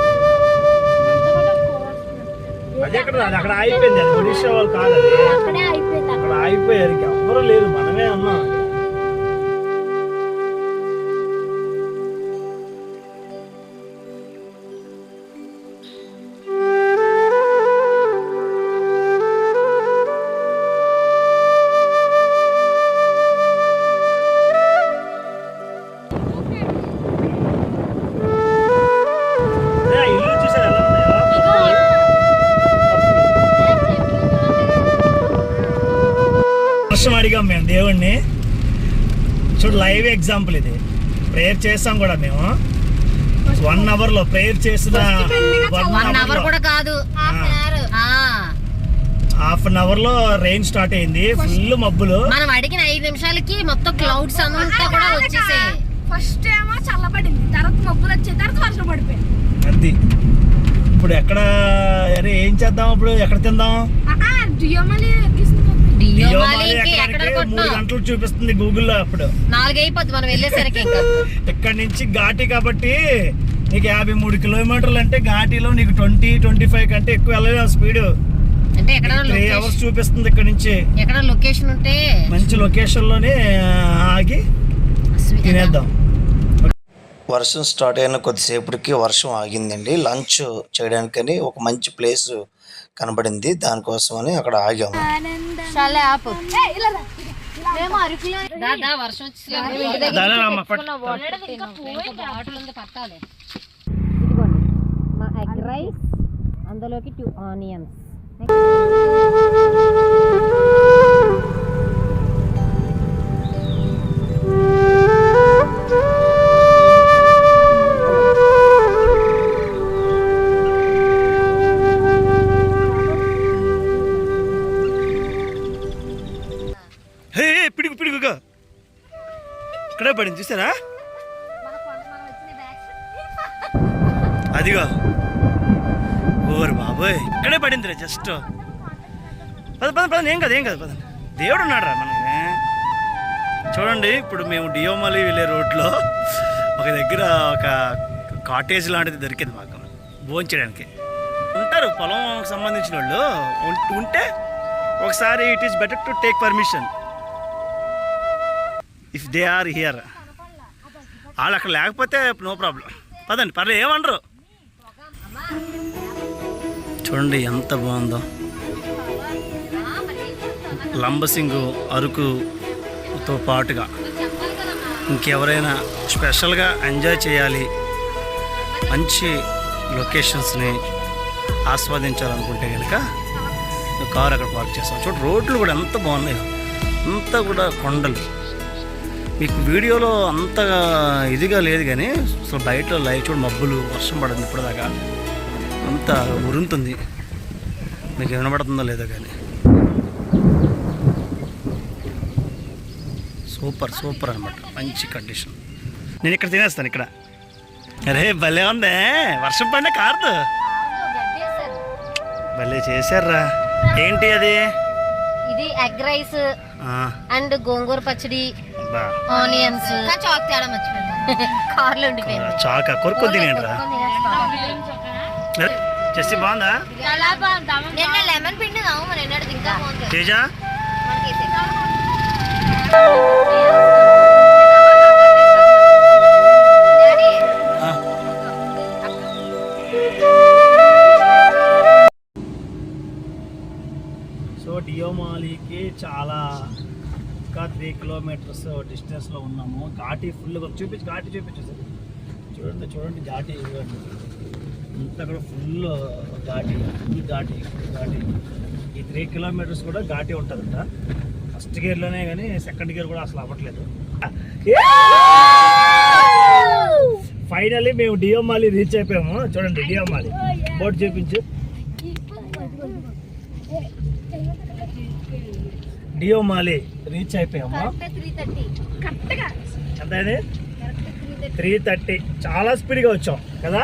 అది అక్కడ అయిపోయింది. అది ఒడిషా వాళ్ళు కాదు, అది అక్కడ అయిపోయారు. ఎవ్వరు లేరు, మనమే ఉన్నాం. వర్షం అడిగాం మేము దేవుణ్ణి. చూడు లైవ్ ఎగ్జాంపుల్ ఇది. ప్రేయర్ చేస్తాం కూడా మేము. 1 hour లో ప్రేయర్ చేసిన 1 hour కూడా కాదు, హాఫ్ అన్ అవర్ లో రెయిన్ స్టార్ట్ అయింది. ఫుల్ మబ్బులు. మనం అడిగిన 5 నిమిషాలకి మొత్తం క్లౌడ్స్ అంతా కూడా వచ్చేసాయి. ఫస్ట్ ఏమో చల్లబడింది, తర్వాత మబ్బులు వచ్చాయి, తర్వాత వర్షం పడిపోయింది. అది ఇప్పుడు ఎక్కడ అరే ఏం చేద్దాం ఇప్పుడు ఎక్కడ తిందాం డియోమాలి ఎక్కడికి 3 గంటలు చూపిస్తుంది గూగుల్లో అప్పుడు 4 అయిపోద్ది మనం వెళ్ళేసరికి ఇంకా ఇక్కడ నుంచి ఘాటి కాబట్టి నీకు 53 కిలోమీటర్లు అంటే ఘాటీలో నీకు 20-25 కంటే ఎక్కువ వెళ్ళలేదు స్పీడ్ అంటే ఎక్కడ 3 అవర్స్ చూపిస్తుంది ఇక్కడ నుంచి ఎక్కడ లొకేషన్ ఉంటే మంచి లొకేషన్ లోనే ఆగి తినేద్దాం. వర్షం స్టార్ట్ అయిన కొద్దిసేపటికి వర్షం ఆగిందండి. లంచ్ చేయడానికని ఒక మంచి ప్లేస్ కనబడింది, దానికోసమని అక్కడ ఆగాము. వర్షం మా ఎగ్ రైస్ అందులోకి 2 ఆనియన్స్. పిడుగుగా ఇక్కడే పడింది చూసారా, అదిగో ఓరు బాబోయ్ ఇక్కడే పడిందిరా జస్ట్. పద ఏం కాదు పద, దేవుడు ఉన్నాడు రా మనకి. చూడండి ఇప్పుడు మేము డియోమాలి వెళ్ళే రోడ్లో ఒక దగ్గర ఒక కాటేజ్ లాంటిది దొరికింది మాకు భోంచడానికి. ఉంటారు పొలం సంబంధించిన వాళ్ళు ఉంటే ఒకసారి it is better to take permission if they are here. వాళ్ళు అక్కడ లేకపోతే నో ప్రాబ్లం, పదండి పర్లేదు ఏమనరు. చూడండి ఎంత బాగుందో, లంబసింగు అరకుతో పాటుగా ఇంకెవరైనా స్పెషల్గా ఎంజాయ్ చేయాలి, మంచి లొకేషన్స్ని ఆస్వాదించాలనుకుంటే కనుక కారు అక్కడ పార్క్ చేస్తాం. చూడండి రోడ్లు కూడా ఎంత బాగున్నాయో, అంతా కూడా కొండలు. మీకు వీడియోలో అంత ఇదిగా లేదు కానీ అసలు బయట లైవ్ చూడు, మబ్బులు వర్షం పడుతుంది ఇప్పటిదాకా, అంతా ఉరుముతుంది. మీకు వినబడుతుందో లేదో కానీ సూపర్ అనమాట, మంచి కండిషన్. నేను ఇక్కడ తినేస్తాను ఇక్కడ. అరే భలే ఉందే, వర్షం పడిన కారుతో భలే చేశారా. ఏంటి అది? ఇది ఎగ్ రైస్ అండ్ గోంగూర పచ్చడి, ఆనియన్స్, చాక్ తేడా మర్చిపోయింది కార్లో ఉండిపోయింది. చాక కొరుకొని తినేంట్రా చేసి బాగుందా? నిన్న లెమన్ పిండిదాము మన ఎన్నడది ఇంకా బాగుంది. తేజ సో డియోమాలికి చాలా ఇంకా 3 కిలోమీటర్స్ డిస్టెన్స్లో ఉన్నాము. ఘాటి ఫుల్గా ఘాటి చూపించేసి చూడండి ఘాటి అంతా కూడా ఫుల్ ఘాటి. ఈ 3 కిలోమీటర్స్ కూడా ఘాటి ఉంటుందంట. ఫస్ట్ గేర్లోనే కానీ సెకండ్ గేర్ కూడా అసలు అవ్వట్లేదు. ఫైనల్లీ మేము డియోమాలి రీచ్ అయిపోయాము. చూడండి డియోమాలి బోర్డు చూపించు. డియోమాలి రీచ్ అయిపోయాము. ఎంత అయింది? 3:30. చాలా స్పీడ్గా వచ్చాం కదా.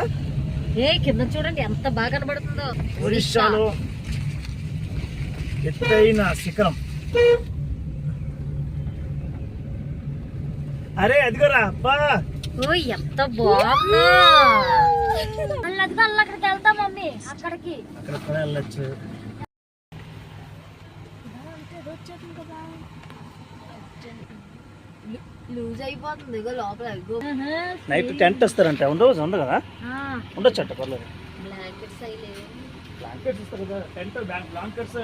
కింద చూడండి ఎంత బాగా కనబడుతుందో. ఒరిస్సాలో ఎత్తైన శిఖరం. అరే అదిగోరా అబ్బా, ఎంత బాగుందో. అక్కడికి వెళ్తాం మమ్మీ, అక్కడికి కూడా వెళ్ళచ్చు. లూజ్ అయిపోతుంది లోపల. నైట్ టెంట్ వస్తారంటే ఉండవచ్చు, ఉంది కదా, ఉండొచ్చు అంట పర్లేదు. బ్లాంకెట్స్ అయ్యి బ్లాంకెట్స్ ఇస్తారు కదా, టెంట్ బ్లాంకెట్స్.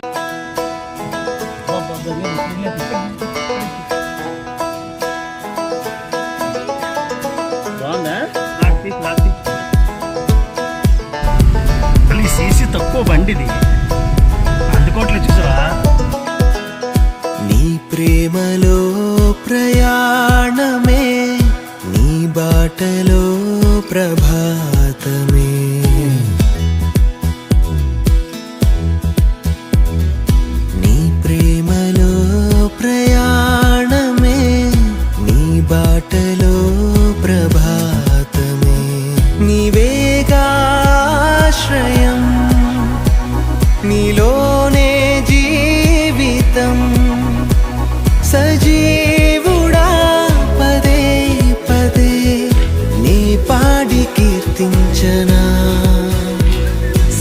బాగుందా? అసలు సీసీ తక్కువ బండిది, అందుకోవట్లేదు చూసావా. నీ ప్రేమలో ప్రయాణమే, నీ బాటలో ప్రభాతమే. నీ ప్రేమలో ప్రయాణమే, నీ బాటలో ప్రభాతమే. నీవేగా ఆశ్రయం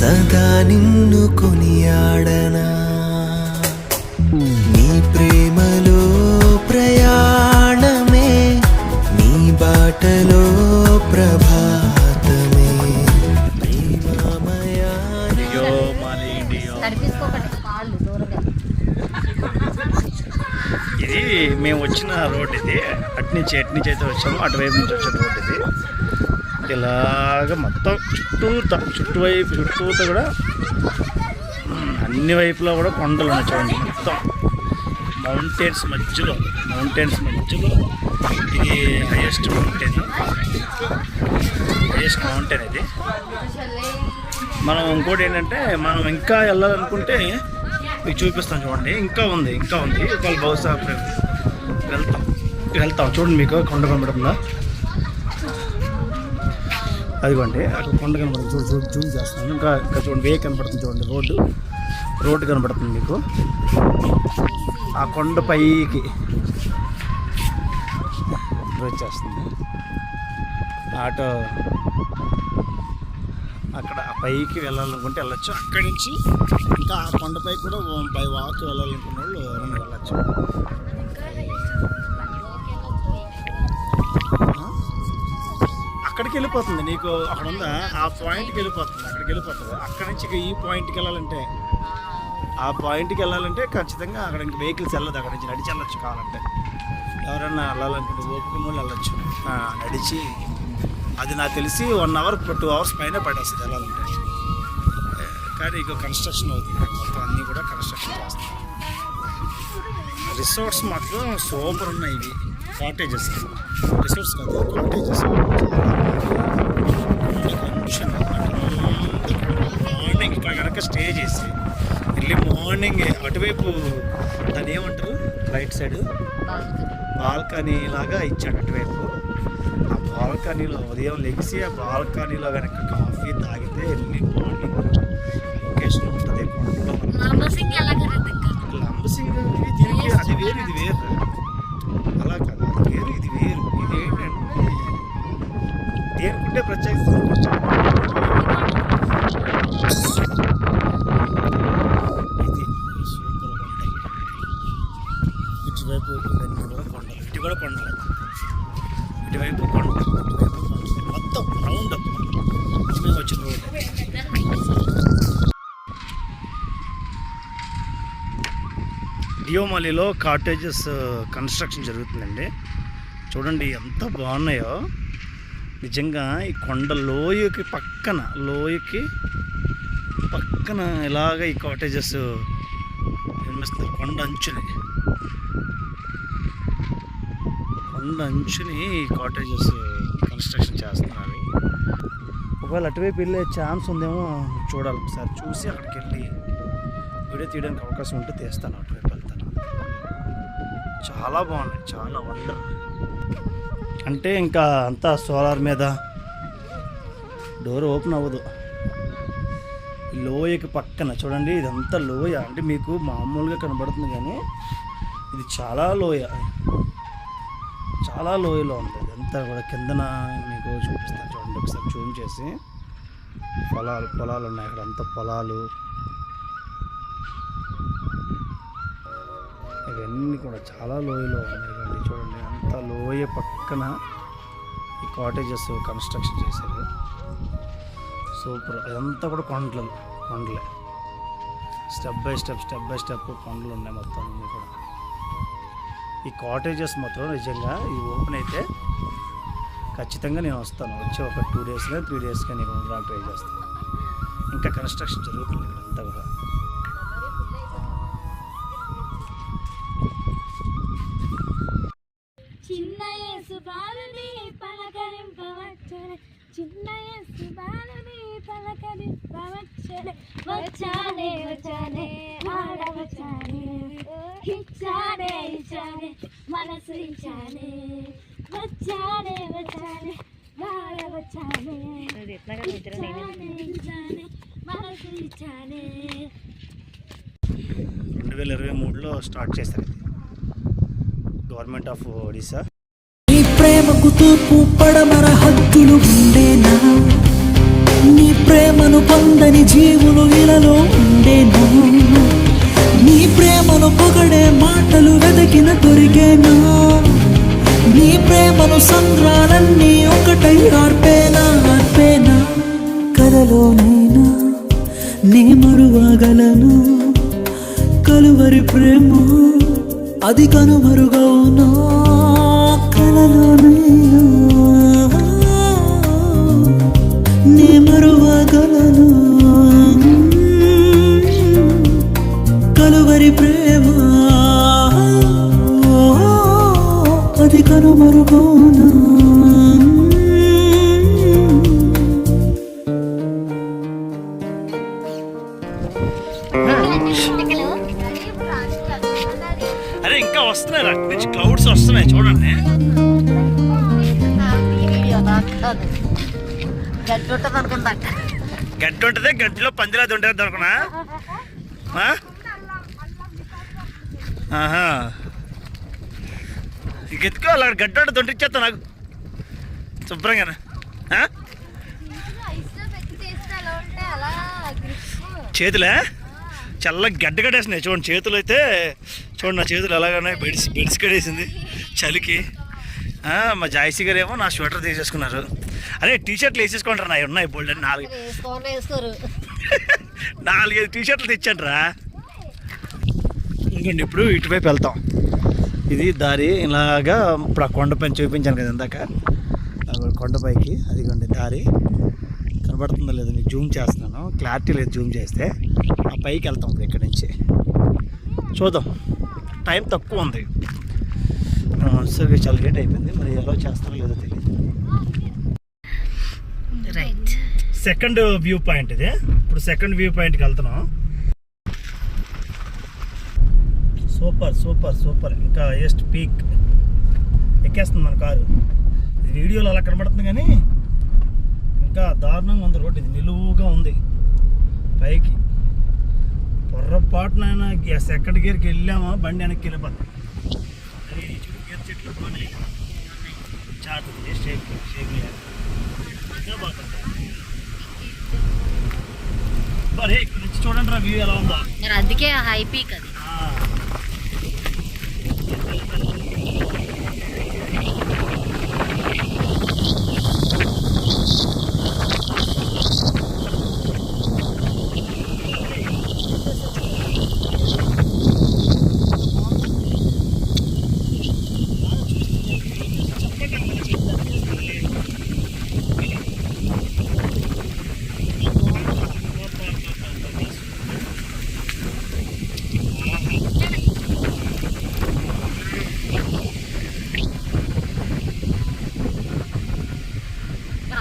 సదా నిన్ను కొనియాడనా నీ ప్రేమలో ప్రయాణమే నీ బాటలో ప్రభాతమే ప్రేమమయా డియో మాలి డియో. తడిపించుకోకండి కాళ్ళు దూరంగా. ఇది మేము వచ్చిన రోడ్ ఇది, అట్నుంచి అయితే వచ్చాము, అటువైపు నుంచి వచ్చిన రోడ్ ఇది. ఇలాగ మొత్తం చుట్టూతో కూడా అన్ని వైపులా కూడా కొండలు ఉన్నాయి చూడండి. మొత్తం మౌంటైన్స్ మధ్యలో ఇది హైయెస్ట్ మౌంటైన్ ఇది. మనం ఇంకోటి ఏంటంటే మనం ఇంకా వెళ్ళాలనుకుంటే మీకు చూపిస్తాం చూడండి. ఇంకా ఉంది ఒకవేళ బహుశా వెళ్తాం చూడండి. మీకు కొండ కనబడుతుందా? అదిగోండి అక్కడ కొండ కనబడుతుంది. జూమ్ చేస్తాను. ఇంకా చూడండి, వే కనబడుతుంది చూడండి. రోడ్డు కనబడుతుంది మీకు. ఆ కొండ పైకి వచ్చేస్తుంది ఆటో. అక్కడ ఆ పైకి వెళ్ళాలనుకుంటే వెళ్ళొచ్చు. అక్కడి నుంచి ఇంకా ఆ కొండపైకి కూడా బై వాక్ వెళ్ళాలనుకున్న వాళ్ళు ఎవరైనా వెళ్ళచ్చు. అక్కడికి వెళ్ళిపోతుంది నీకు. అక్కడ ఉందా ఆ పాయింట్కి వెళ్ళిపోతుంది. అక్కడి నుంచి ఇక ఈ పాయింట్కి వెళ్ళాలంటే, ఆ పాయింట్కి వెళ్ళాలంటే ఖచ్చితంగా అక్కడ ఇంక వెహికల్స్ వెళ్ళదు. అక్కడ నుంచి నడిచి వెళ్ళచ్చు. కావాలంటే ఎవరైనా వెళ్ళాలనుకుంటే ఓపిక వాళ్ళు వెళ్ళచ్చు నడిచి. అది నాకు తెలిసి 1 hour 2 hours పైన పడేస్తుంది వెళ్ళాలంటే. కానీ ఇక కన్స్ట్రక్షన్ అవుతుంది మొత్తం, అన్నీ కూడా కన్స్ట్రక్షన్ చేస్తారు. రిసార్ట్స్ మాత్రం సూపర్ ఉన్నాయి. ఇవి కాటేజెస్, రిసార్ట్స్ కాదు కాటేజెస్. మార్నింగ్ ఇక్కడ కనుక స్టే చేసి ఎర్లీ మార్నింగ్ అటువైపు దాన్ని ఏమంటారు, రైట్ సైడ్ బాల్కనీ లాగా ఇచ్చాడు అటువైపు. ఆ బాల్కనీలో ఉదయం లెగిసి ఆ బాల్కనీలో కనుక కాఫీ తాగితే ఎర్లీ మార్నింగ్ లొకేషన్ ఉంటుంది. లంబసింగ్ దీనికి అది వేరు ఇది వేరు, అలా కాదు. అది వేరు ఇది వేరు. ఇది ఏంటంటే దేనికుంటే ప్రత్యేకత. ఇది సూపర్ కొండ. ఇటువైపు ఇవన్నీ కూడా కొండలు, ఇటు కూడా కొండలు, ఇటువైపు కొండలు, మొత్తం రౌండ్ మేము వచ్చిన రోడ్. డియోమాలిలో కాటేజెస్ కన్స్ట్రక్షన్ జరుగుతుందండి. చూడండి ఎంత బాగున్నాయో నిజంగా. ఈ కొండ లోయకి పక్కన ఇలాగ ఈ కాటేజెస్ నిర్మిస్తారు. కొండ అంచుని ఈ కాటేజెస్ కన్స్ట్రక్షన్ చేస్తున్నారు. ఒకవేళ అటువైపు వెళ్ళే ఛాన్స్ ఉందేమో చూడాలి. ఒకసారి చూసి అక్కడికి వెళ్ళి వీడియో తీయడానికి అవకాశం ఉంటే తీస్తాను. అటువైపు వెళ్తాను. చాలా బాగున్నాయి, చాలా వండర్. అంటే ఇంకా అంతా సోలార్ మీద, డోర్ ఓపెన్ అవ్వదు. లోయకి పక్కన చూడండి, ఇదంతా లోయ. అంటే మీకు మామూలుగా కనబడుతుంది కానీ ఇది చాలా లోయలో ఉంది. ఇదంతా కూడా కిందన మీకు చూపిస్తాను చూడండి. ఒకసారి జూమ్ చేసి పొలాలు ఉన్నాయి అక్కడ. అంతా పొలాలు ఇవన్నీ కూడా చాలా లోయలో ఉన్నాయి. కానీ చూడండి అంత లోయ పక్కన ఈ కాటేజెస్ కన్స్ట్రక్షన్ చేశారు. సూపర్. అదంతా కూడా కొండలే. స్టెప్ బై స్టెప్ కొండలు ఉన్నాయి మొత్తం అన్నీ కూడా. ఈ కాటేజెస్ మొత్తం నిజంగా ఈ ఓపెన్ అయితే ఖచ్చితంగా నేను వస్తాను. వచ్చి ఒక 2 days 3 days నేను ఉండడానికి ట్రై చేస్తాను. ఇంకా కన్స్ట్రక్షన్ జరుగుతుంది ఇక్కడ అంతా కూడా. చిన్న యేసు బాలుని పలకరింపవచ్చనే, చిన్న యేసు బాలుని పలకరింపవచ్చనే, వచ్చానే ఆడవచ్చానే, ఇచ్చానే మనసు ఇచ్చానే, వచ్చానే ఆడవచ్చానే, మనసు ఇచ్చానే. 2023లో స్టార్ట్ చేశారు ఇది గవర్నమెంట్ ఆఫ్ ఒడిశా. నీ ప్రేమకు తూర్పు పడమర హద్దులు ఉండేనా నీ ప్రేమను పొందని జీవులు ఇలలో ఉండేనా నీ ప్రేమను పొగడే మాటలు వెదకిన దొరికేనా నీ ప్రేమను సంద్రాలన్నీ ఒకటై ఆర్పేనా కలలోనైనా నీ మరువగలను కలువరి ప్రేమ అది కనుమరుగవునా కలలోనైనా నీ మరువగలను కలువరి ప్రేమ అది కనుమరుగవునా అరే ఇంకా వస్తున్నాయి అక్కడి నుంచి క్లౌడ్స్ వస్తున్నాయి చూడండి. గడ్డి ఉంటుంది అనుకుంటా. గడ్డి ఉంటుంది, గడ్డిలో పందిలాది ఉంటుంది అనుకున్నా. ఎత్తుకో అలా గడ్డి ఉంటుంది దొంటిచ్చేస్తా నాకు శుభ్రంగా. చేతులే చల్ల గడ్డ కట్టేసినాయి చూడండి. చేతులు అయితే చూడండి, నా చేతులు ఎలాగనే బెడిసి కట్టేసింది చలికి. మా జాయిసీ గారు ఏమో నా స్వెటర్ తీసేసుకున్నారు. అరే టీ షర్ట్లు వేసేసుకుంటారు, నా ఉన్నాయి బోల్డ్ అని 4-5 టీ షర్ట్లు తెచ్చాంట్రా. ఇంకండి ఇప్పుడు ఇటువైపు వెళ్తాం. ఇది దారి ఇలాగా. ఇప్పుడు ఆ కొండపైన చూపించాను కదా ఇందాక, కొండపైకి అదిగోండి దారి. కనబడుతుందో లేదో మీకు జూమ్ చేస్తున్నాను, క్లారిటీ లేదు జూమ్ చేస్తే. ఆ పైకి వెళ్తాం ఇప్పుడు ఇక్కడి నుంచి. చూద్దాం, టైం తక్కువ ఉంది, సరిగ్గా చాలా లేట్ అయిపోయింది. మరి ఎలా చేస్తారో లేదో తెలియదు. రైట్, సెకండ్ వ్యూ పాయింట్ ఇది. ఇప్పుడు సెకండ్ వ్యూ పాయింట్కి వెళ్తున్నాం. Super super super. ఇంకా హైయెస్ట్ పీక్ ఎక్కేస్తుంది మన కారు. ఇది వీడియోలో అలా కనబడుతుంది కానీ ఇంకా దారుణంగా ఉంది రోడ్. ఇది నిలువుగా ఉంది పైకి. పొర్రపాటునైనా సెకండ్ గేర్కి వెళ్ళామా బండి వెనక్కి వెళ్ళిపోతుంది. గేర్ చెట్లు బాగున్నాయి, చాటుతుంది, షేక్ ఇంకా బాగుంటుంది. మరి ఇక్కడ నుంచి చూడండి రా వ్యూ ఎలా ఉందా. అందుకే హై పీక్ అది.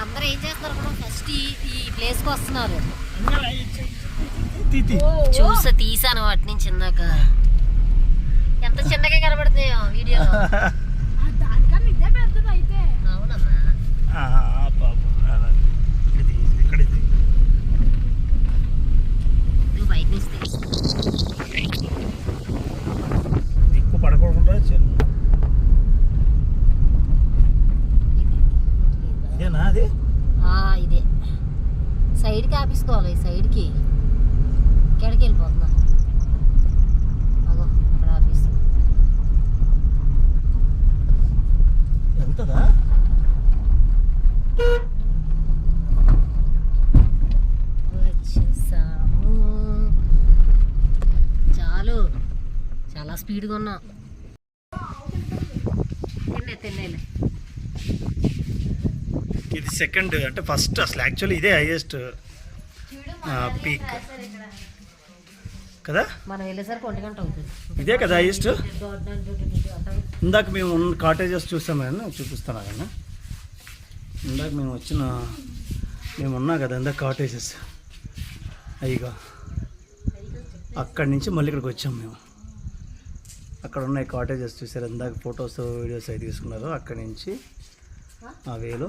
అందరూ ఏం చేస్తున్నారు కూడా ఫస్ట్ ఈ ప్లేస్కి వస్తున్నారు. చూసా తీసాను వాటి నుంచి ఇందాక. ఎంత చిన్నగా కనబడుతున్నాయో వీడియోలో. దానికన్నా ఇదే పెద్దది అయితే. అవునమ్మా, నువ్వు బయట నుంచి ఎక్కువ పడకుండా ఇదేనా అది. ఇదే సైడ్కి ఆపేసుకోవాలి. ఈ సైడ్కి ఎక్కడికి వెళ్ళిపోతున్నా. అదో ఇక్కడ ఆపేస్తా. ఎంతదా వచ్చేసాము. చాలు, చాలా స్పీడ్గా ఉన్నాం. తిన్నేలే. ఇది సెకండ్ అంటే ఫస్ట్ అసలు యాక్చువల్లీ ఇదే హైయెస్ట్ పీక్ కదా. మనం వెళ్ళేసరికి 1 గంట అవుతుంది. ఇదే కదా హైయెస్ట్. ఇందాక మేము ఉన్న కాటేజెస్ చూసామని చూపిస్తాను కదా. ఇందాక మేము ఉన్నా కదా ఇందాక కాటేజెస్ అయ్యిగా. అక్కడి నుంచి మళ్ళీ ఇక్కడికి వచ్చాము మేము. అక్కడ ఉన్నాయి కాటేజెస్ చూసారు ఇందాక, ఫొటోస్ వీడియోస్ అవి తీసుకున్నారు. అక్కడి నుంచి ఆ వేలో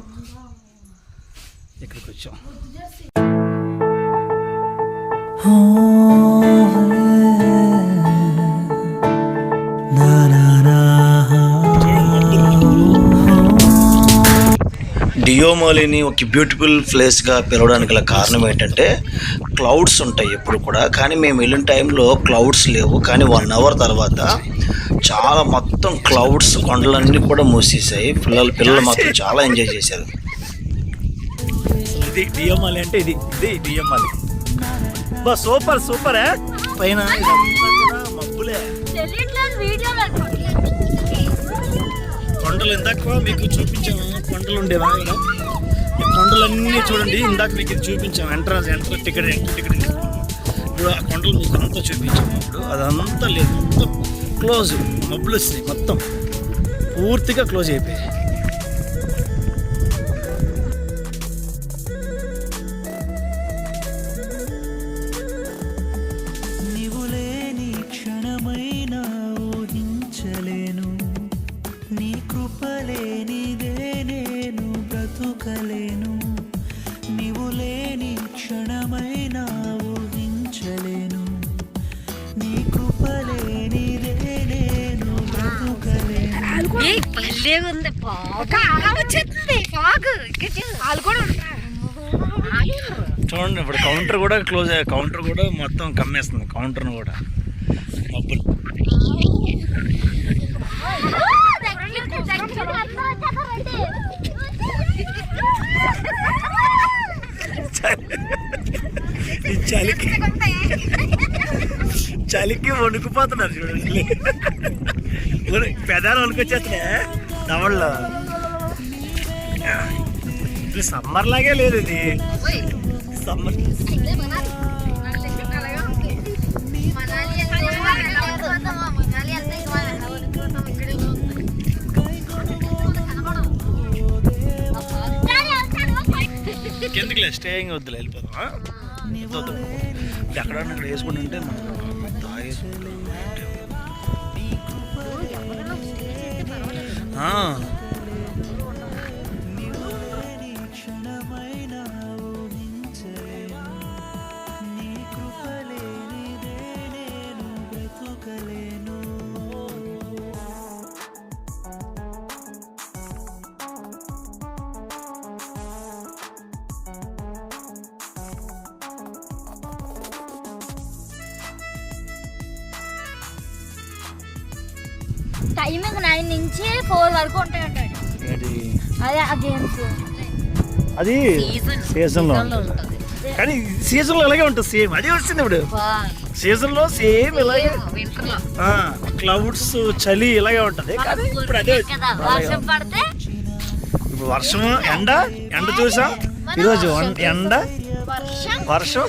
ఇక్కడికి వచ్చాం. డియో డియోమాలిని ఒక బ్యూటిఫుల్ ప్లేస్గా పిలవడానికి గల కారణం ఏంటంటే క్లౌడ్స్ ఉంటాయి ఎప్పుడు కూడా, కానీ మేము వెళ్ళిన టైంలో క్లౌడ్స్ లేవు. కానీ 1 అవర్ తర్వాత చాలా మొత్తం క్లౌడ్స్ కొండలన్నీ కూడా మూసేసాయి. పిల్లలు మాత్రం చాలా ఎంజాయ్ చేశారు. ఇది డియోమాలి అంటే ఇది డియోమాలి. బా సూపర్ పైన మబ్బులే కొండలు. ఇందాక మీకు చూపించాము కొండలు ఉండేవా ఇక్కడ. ఈ కొండలన్నీ చూడండి, ఇందాక మీకు ఇది చూపించాము. ఎంట్రన్స్ టికెట్ ఇప్పుడు ఆ కొండలు మీకు అంతా చూపించాము. ఇప్పుడు అదంతా లేదు, మొత్తం క్లోజ్, మబ్బులు వస్తాయి, మొత్తం పూర్తిగా క్లోజ్ అయిపోయాయి. చూడండి ఇప్పుడు కౌంటర్ కూడా క్లోజ్ అయ్యే, కౌంటర్ కూడా మొత్తం కమ్మేస్తుంది, కౌంటర్ను కూడా మబ్బులు. ఈ చలికి వణుకుపోతున్నారు చూడండి, పెదాలు వణుకొచ్చేస్తున్నాయి దవళ్ళు. ఇది సమ్మర్ లాగే లేదు, ఇది సమ్మర్. ఎందుకులే స్టేయింగ్ వద్దులే, వెళ్ళిపోదాం. ఎక్కడ ఇక్కడ వేసుకుంటుంటే మనం టైమింగ్ 9 నుంచి 4 వరకు ఉంటాయి అంటాడు. అదే ఆ గేమ్స్ అది సీజన్లో ఉంటుంది, కానీ సీజన్లో ఇలాగే ఉంటుంది సేమ్. అదే వచ్చింది ఇప్పుడు సీజన్లో సేమ్ ఇలాగే, క్లౌడ్స్ చలి ఇలాగే ఉంటుంది. కానీ ఇప్పుడు అదే వర్షం పడితే, ఇప్పుడు వర్షం ఎండ చూసాం ఈరోజు, ఎండ వర్షం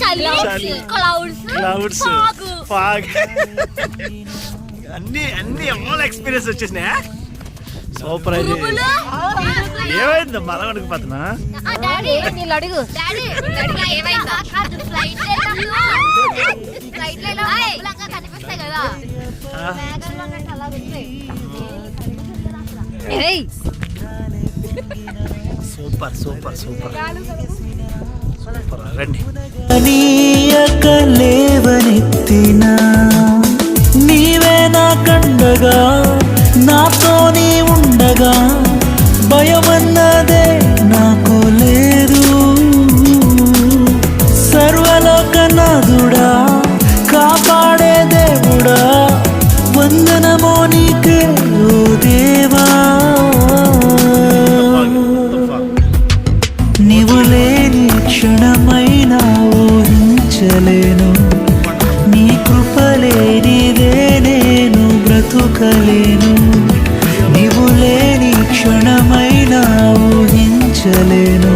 చలి క్లౌడ్స్ ఫాగ్ అన్ని ఆల్ ఎక్స్పీరియన్స్ వచ్చేసినాయా. సూపర్. అయితే ఏమైంది మళ్ళా అడుగుపోతున్నా, సూపర్ సూపర్ సూపర్ సూపర్. రండి. లేవనెత్తినా నీవే నా కండగా, నాతో నీ ఉండగా భయమన్నదే నాకు లేదు. సర్వలోకనాథుడా, కాపాడే దేవుడా, వందనమో నీకే ఓ దేవా. నీవు లేని క్షణమైనా ఊహించలేను, నీ కృపలేనిదే నేను బ్రతుకలేను. నీవు లేని క్షణమైనా ఊహించలేను,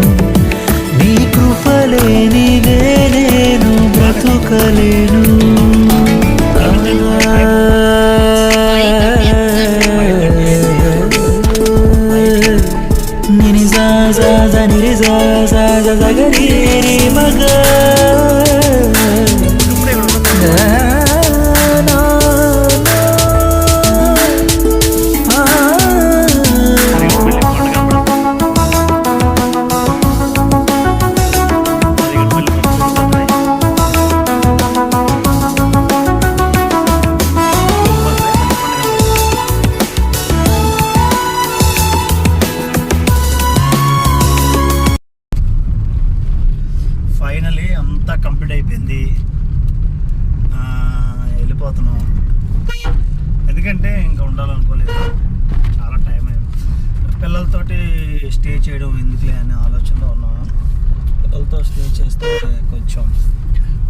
నీ కృపలేనిదే నేను బ్రతుకలేను. నిని జా జా జా నిరి జా జా జా జా గరి రి మగ. ఫైనలీ అంతా కంప్లీట్ అయిపోయింది. వెళ్ళిపోతున్నాం. ఎందుకంటే ఇంకా ఉండాలనుకోలేదు, చాలా టైం అయింది. పిల్లలతోటి స్టే చేయడం ఎందుకులే అనే ఆలోచనలో ఉన్నాము. పిల్లలతో స్టే చేస్తే కొంచెం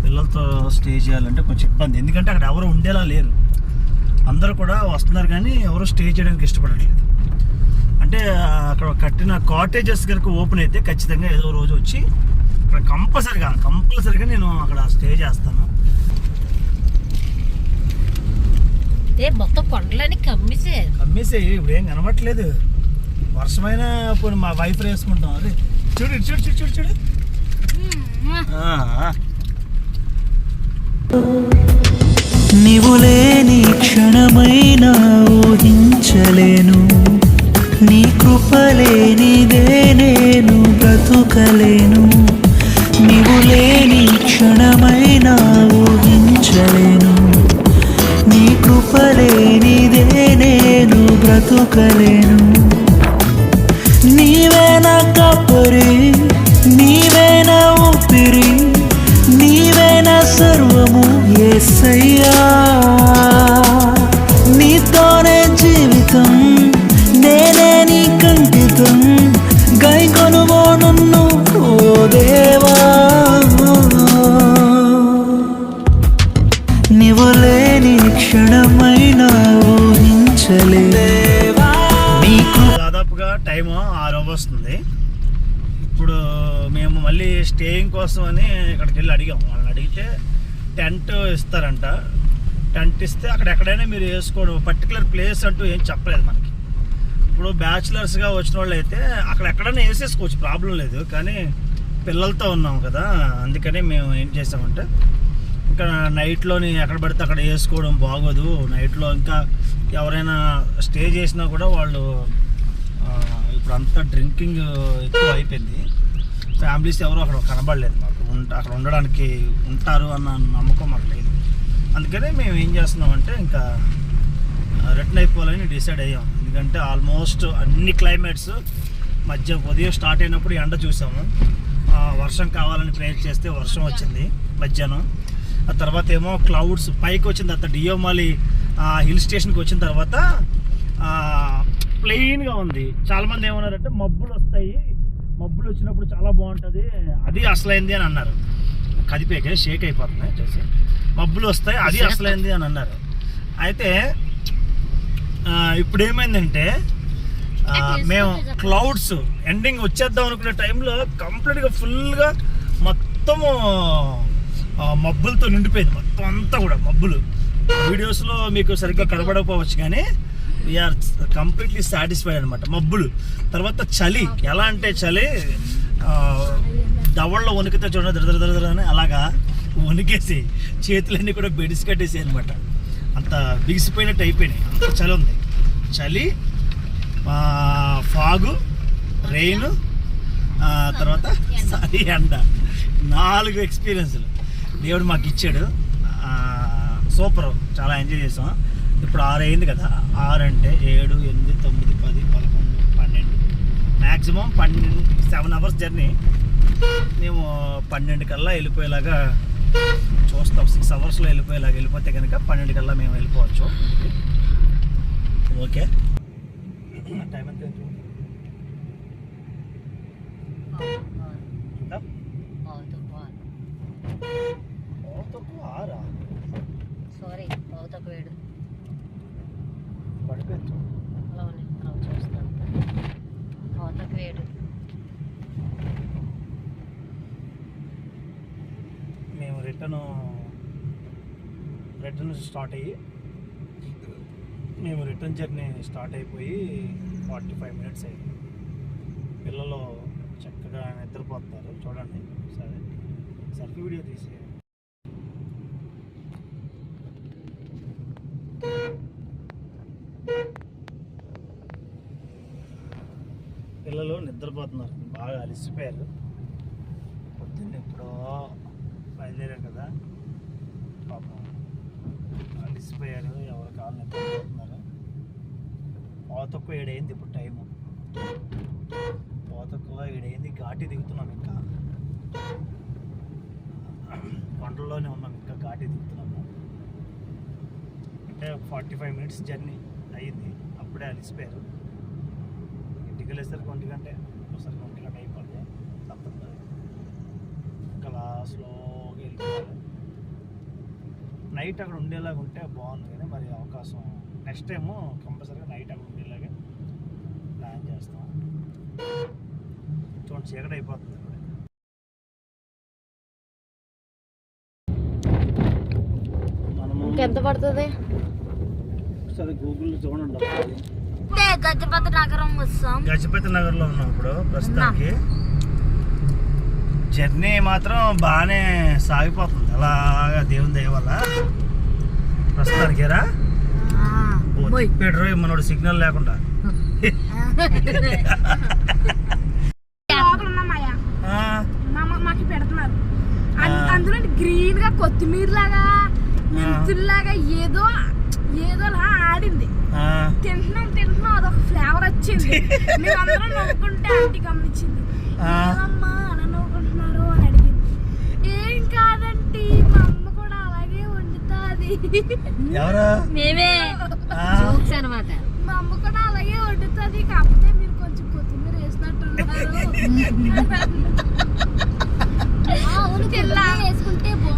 పిల్లలతో స్టే చేయాలంటే కొంచెం ఇబ్బంది. ఎందుకంటే అక్కడ ఎవరు ఉండేలా లేరు, అందరూ కూడా వస్తున్నారు కానీ ఎవరు స్టే చేయడానికి ఇష్టపడట్లేదు. అంటే అక్కడ కట్టిన కాటేజెస్ కనుక ఓపెన్ అయితే ఖచ్చితంగా ఏదో రోజు వచ్చి అక్కడ కంపల్సరిగా నేను అక్కడ స్టే చేస్తాను. మొత్తం కొండలని కమ్మేసి ఇప్పుడు ఏం కనబట్లేదు. వర్షమైనా పోనీ మా వైఫ్ వేసుకుంటాం. అదే చూడు చూడు చూడు చూడు చూడు. నీవు లేని క్షణమైనా ఊహించలేను, నీ కృపలేనిదే నేను బ్రతుకలేను. నీవు లేని క్షణమైనా ఊహించలేను, నీ కృపలేనిదే నేను బ్రతుకలేను. నీవే నా కాపరి, నీవే నా ఊపిరి, నీవే నా సర్వము యేసయ్యా. నీతోనే జీవితం, నేనే నీ కంకితం, గైకొనుమో నన్ను ఓ దేవా. నీవు లేని క్షణమైనా ఊహించలేవా. దాదాపుగా టైం 6 వస్తుంది. ఇప్పుడు మేము మళ్ళీ స్టేయింగ్ కోసం అని ఇక్కడికి వెళ్ళి అడిగాం. వాళ్ళని అడిగితే టెంట్ ఇస్తారంట. టెంట్ ఇస్తే అక్కడ ఎక్కడైనా మీరు వేసుకోవడం, పర్టికులర్ ప్లేస్ అంటూ ఏం చెప్పలేదు మనకి. ఇప్పుడు బ్యాచులర్స్గా వచ్చిన వాళ్ళు అయితే అక్కడ ఎక్కడైనా వేసేసుకోవచ్చు, ప్రాబ్లం లేదు. కానీ పిల్లలతో ఉన్నాం కదా, అందుకని మేము ఏం చేసామంటే ఇంకా నైట్లోని ఎక్కడ పడితే అక్కడ వేసుకోవడం బాగోదు. నైట్లో ఇంకా ఎవరైనా స్టే చేసినా కూడా వాళ్ళు ఇప్పుడు అంతా డ్రింకింగ్ ఎక్కువ అయిపోయింది. ఫ్యామిలీస్ ఎవరు అక్కడ కనబడలేదు మాకు. అక్కడ ఉండడానికి ఉంటారు అన్న నమ్మకం మాకు లేదు. అందుకనే మేము ఏం చేస్తున్నామంటే ఇంకా రిటర్న్ అయిపోవాలని డిసైడ్ అయ్యాం. ఎందుకంటే ఆల్మోస్ట్ అన్ని క్లైమేట్స్ మధ్య ఉదయం స్టార్ట్ అయినప్పుడు ఎండ చూసాము, వర్షం కావాలని ప్రేర్ చేస్తే వర్షం వచ్చింది మధ్యాహ్నం. ఆ తర్వాత ఏమో క్లౌడ్స్ పైకి వచ్చిన తర్వాత డియోమాలి హిల్ స్టేషన్కి వచ్చిన తర్వాత ప్లెయిన్గా ఉంది. చాలామంది ఏమన్నారంటే మబ్బులు వస్తాయి, మబ్బులు వచ్చినప్పుడు చాలా బాగుంటుంది, అది అసలైంది అని అన్నారు. కదిపేకే షేక్ అయిపోతున్నాయి చూసి. మబ్బులు వస్తాయి, అది అసలైంది అని అన్నారు. అయితే ఇప్పుడు ఏమైందంటే మేము క్లౌడ్స్ ఎండింగ్ వచ్చేద్దాం అనుకునే టైంలో కంప్లీట్గా ఫుల్గా మొత్తము మబ్బులతో నిండిపోయింది. మొత్తం అంతా కూడా మబ్బులు. వీడియోస్లో మీకు సరిగ్గా కనబడకపోవచ్చు కానీ వీఆర్ కంప్లీట్లీ సాటిస్ఫైడ్ అనమాట. మబ్బులు తర్వాత చలి, ఎలా అంటే చలి దవళ్ళలో వణికితే చూడండి దరదర అని అలాగా వణికేసి చేతులన్నీ కూడా బెడిసి కట్టేసి అనమాట. అంత బిగిసిపోయినట్టు అయిపోయినాయి, అంత చలి ఉంది. చలి, ఫాగు, రెయిన్, తర్వాత సరి ఎండ, 4 ఎక్స్పీరియన్స్లు దేవుడు మాకు ఇచ్చాడు. సూపర్, చాలా ఎంజాయ్ చేసాం. ఇప్పుడు 6 అయింది కదా, 6 అంటే 7, 8, 9, 10, 11, 12 మ్యాక్సిమం 7 అవర్స్ జర్నీ. మేము 12 కల్లా వెళ్ళిపోయేలాగా చూస్తాం. 6 అవర్స్లో వెళ్ళిపోయేలాగా. వెళ్ళిపోతే కనుక 12 కల్లా మేము వెళ్ళిపోవచ్చు. ఓకే, టైం ఎంత? సారీ, వేడు పడిపోయింది. చూస్తాను. వేడు మేము రిటర్న్ స్టార్ట్ అయ్యి జర్నీ స్టార్ట్ అయిపోయి 45 మినిట్స్ అయింది. పిల్లలు చక్కగా నిద్రపోతారు చూడండి. సరే, సెల్ఫీ వీడియో తీసి పిల్లలు నిద్రపోతున్నారు, బాగా అలసిపోయారు. పొద్దున్న ఎప్పుడో బయలుదేరారు కదా, పాపం అలసిపోయారు. ఎవరి కాళ్ళు నిద్రపోతున్నారు. 7:07 అయింది ఇప్పుడు టైము. 7:07 ఘాటి దిగుతున్నాం. ఇంకా దగ్గరలోనే ఉన్నాం, ఇంకా ఘాటి దిగుతున్నాము. అంటే 45 మినిట్స్ జర్నీ అయ్యింది, అప్పుడే అలిసిపోయారు. ఇంటికి వెళ్ళేసరికి 1 గంట, ఒకసారి 1 గంట అయిపోద్ది. తప్పదు, ఇంకా స్లోగా వెళ్ళిపోవాలి. నైట్ అక్కడ ఉండేలాగా ఉంటే బాగుంది, కానీ మరి అవకాశం నెక్స్ట్ టైము కంపల్సరీగా నైట్ అక్కడ ఉండేలాగా ప్లాన్ చేస్తాం. చూడండి చీకటి అయిపోతుంది. ఎంత పడుతుంది? ఒకసారి గూగుల్లో చూడండి. గజపతి నగరం వస్తాం. గజపతి నగర్లో ఉన్నాం ఇప్పుడు ప్రస్తుతానికి. జర్నీ మాత్రం బాగానే సాగిపోతుంది అలాగా దేవుని దయ వల్ల ప్రస్తుతానికి. రా తిప్పాడు మనోడు సిగ్నల్ లేకుండా. లోపల ఉన్నామయ్యా, మాకు పెడుతున్నారు. అందులో గ్రీన్ గా కొత్తిమీర లాగా మెంతుల్లాగా ఏదోలా ఆడింది. తింటున్నాం అదొక ఫ్లేవర్ వచ్చింది. మేము అందరం నవ్వుకుంటే ఆంటీ గమనించింది. ఏమమ్మా అని నవ్వుకుంటున్నారు అని అడిగింది. ఏం కాదంటీ, మా అమ్మ కూడా అలాగే వండుతుంది. ఎవరు? మేమే అనమాట. మా అమ్మ కూడా అలాగే వండుతుంది, కాకపోతే మీరు కొంచెం కొత్తిమీర వేసినట్టున్నారు.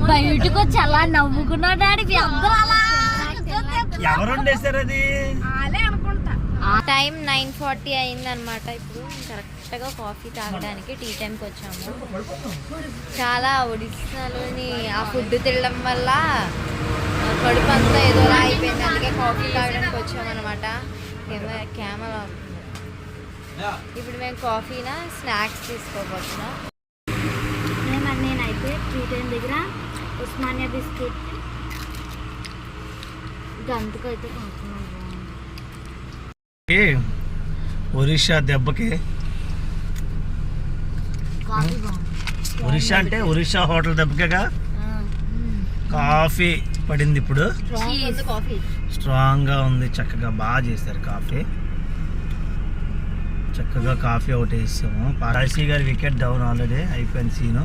బయటకు వచ్చి అలా నవ్వుకున్నాడు. ఎవరు వండేశారు అది? అలే అనుకుంటా. టైం 9:40 అయింది అనమాట. ఇప్పుడు కరెక్ట్గా కాఫీ తాగడానికి టీ టైంకి వచ్చాము. చాలా ఒడిస్సాలోని ఆ ఫుడ్ తినడం వల్ల కడుపు అంతా ఏదోలా అయిపోయింది, అందుకే కాఫీ తాగడానికి వచ్చామన్నమాట. క్యామెరా ఇప్పుడు మేము కాఫీనా స్నాక్స్ తీసుకోబోతున్నాం. నేనైతే టీ టైం దగ్గర ఉస్మానియా బిస్కెట్ గంటకైతే కొనుక్కున్నాను. ఒరిస్సా దెబ్బకి, ఒరిస్సా అంటే ఒరిస్సా హోటల్ దెబ్బకేగా కాఫీ పడింది. ఇప్పుడు స్ట్రాంగ్గా ఉంది, చక్కగా బాగా చేశారు కాఫీ. చక్కగా కాఫీ ఒకటి వేసాము. పారాసీ గారి వికెట్ డౌన్ ఆల్రెడీ అయిపోయింది సీను.